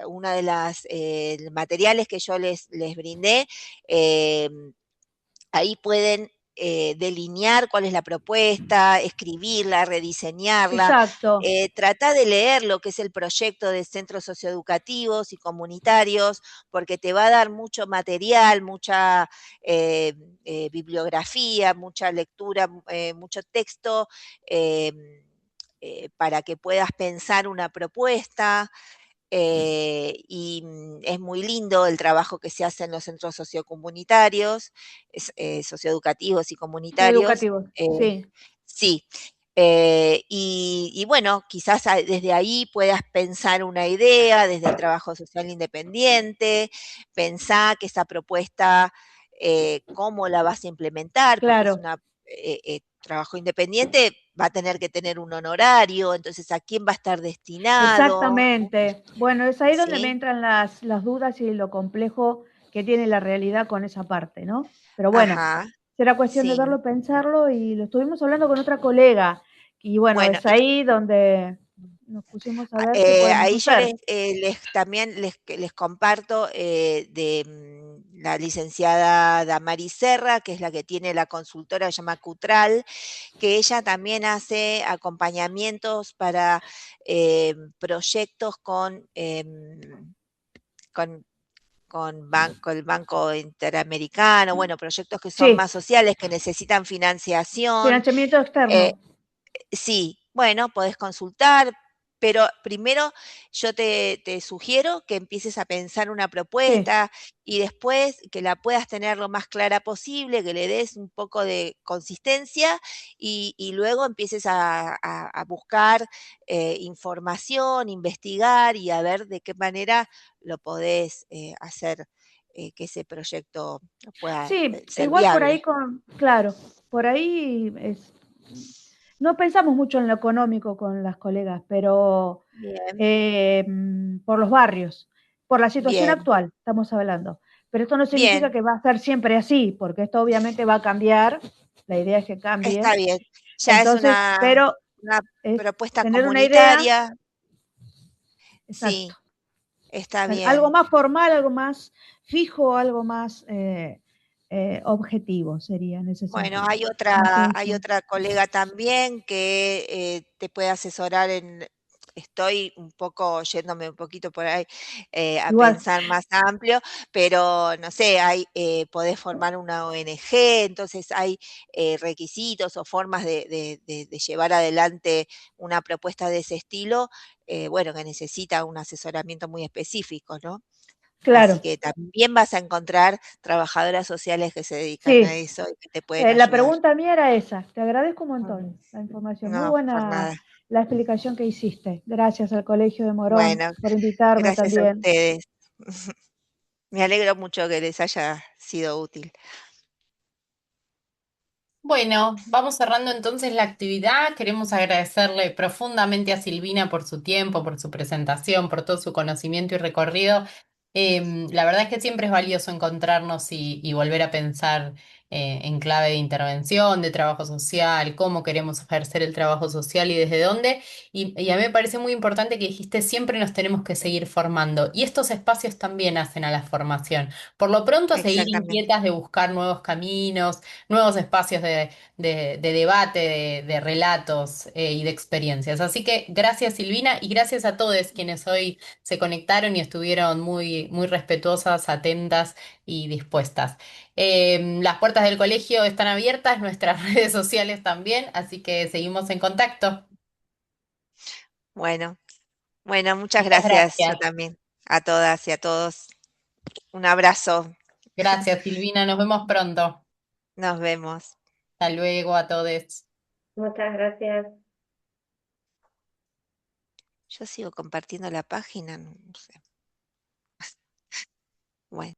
una de las materiales que yo les brindé, ahí pueden delinear cuál es la propuesta, escribirla, rediseñarla. Exacto, Trata de leer lo que es el proyecto de centros socioeducativos y comunitarios, porque te va a dar mucho material, mucha eh, bibliografía, mucha lectura, mucho texto, eh, para que puedas pensar una propuesta. Es muy lindo el trabajo que se hace en los centros sociocomunitarios, socioeducativos y comunitarios. educativos, sí, Sí, y bueno, quizás desde ahí puedas pensar una idea, desde el trabajo social independiente, pensar que esa propuesta, cómo la vas a implementar, porque es claro. una trabajo independiente, va a tener que tener un honorario, entonces a quién va a estar destinado, Exactamente. Bueno, es ahí donde me ¿sí? entran las dudas y lo complejo que tiene la realidad con esa parte, ¿no? Pero bueno, Ajá, será cuestión de sí. verlo, pensarlo y lo estuvimos hablando con otra colega y bueno, Bueno, es ahí donde nos pusimos a ver qué podemos ahí yo hacer. también les comparto de la licenciada Damaris Serra, que es la que tiene la consultora, se llama Cutral, que ella también hace acompañamientos para proyectos con, el Banco Interamericano, bueno, proyectos que son Sí, más sociales, que necesitan financiación. financiamiento eh, externo. Sí, bueno, podés consultar, pero primero yo te sugiero que empieces a pensar una Sí, propuesta y después que la puedas tener lo más clara posible, que le des un poco de consistencia y luego empieces a buscar información, investigar y a ver de qué manera lo podés hacer que ese proyecto pueda sí, ser igual por ahí viable. claro, por ahí no pensamos mucho en lo económico con las colegas, pero Bien, por los barrios, por la situación bien, actual, estamos hablando. Pero esto no significa bien. que va a ser siempre así, porque esto obviamente va a cambiar, la idea es que cambie. Está bien. Ya es Entonces, pero una es propuesta tener una idea, comunitaria. exacto. Sí, está Algo bien. más formal, algo más fijo, algo más objetivo sería en ese Bueno, sentido. Más que hay eso. otra colega también que te puede asesorar estoy un poco yéndome un poquito por ahí a Igual, pensar más amplio, pero no sé, podés formar una ONG, entonces hay requisitos o formas de llevar adelante una propuesta de ese estilo, bueno, que necesita un asesoramiento muy específico, ¿no? Así claro, que también vas a encontrar trabajadoras sociales que se dedican a sí. eso y que te pueden La ayudar. pregunta mía era esa. Te agradezco un Ujú. montón la información. Muy No, por buena nada. la explicación que hiciste. Gracias al Colegio de Morón Bueno, por invitarme gracias a también. ustedes. Me alegro mucho que les haya sido útil. Bueno, vamos cerrando entonces la actividad. Queremos agradecerle profundamente a Silvina por su tiempo, por su presentación, por todo su conocimiento y recorrido. La verdad es que siempre es valioso encontrarnos y volver a pensar en clave de intervención, de trabajo social, cómo queremos ejercer el trabajo social y desde dónde. Y a mí me parece muy importante que dijiste siempre nos tenemos que seguir formando. Y estos espacios también hacen a la formación. Por lo pronto, seguir Exactamente. inquietas de buscar nuevos caminos, nuevos espacios de debate, de relatos y de experiencias. Así que gracias Silvina y gracias a todos quienes hoy se conectaron y estuvieron muy, muy respetuosas, atentas y dispuestas. Las puertas del colegio están abiertas, nuestras redes sociales también, así que seguimos en contacto. Bueno, bueno, muchas Muchas gracias yo gracias. también a todas y a todos. Un abrazo. Gracias Silvina, nos vemos pronto. Nos vemos. Hasta luego a todos. Muchas gracias. Yo sigo compartiendo la página, no sé. Bueno.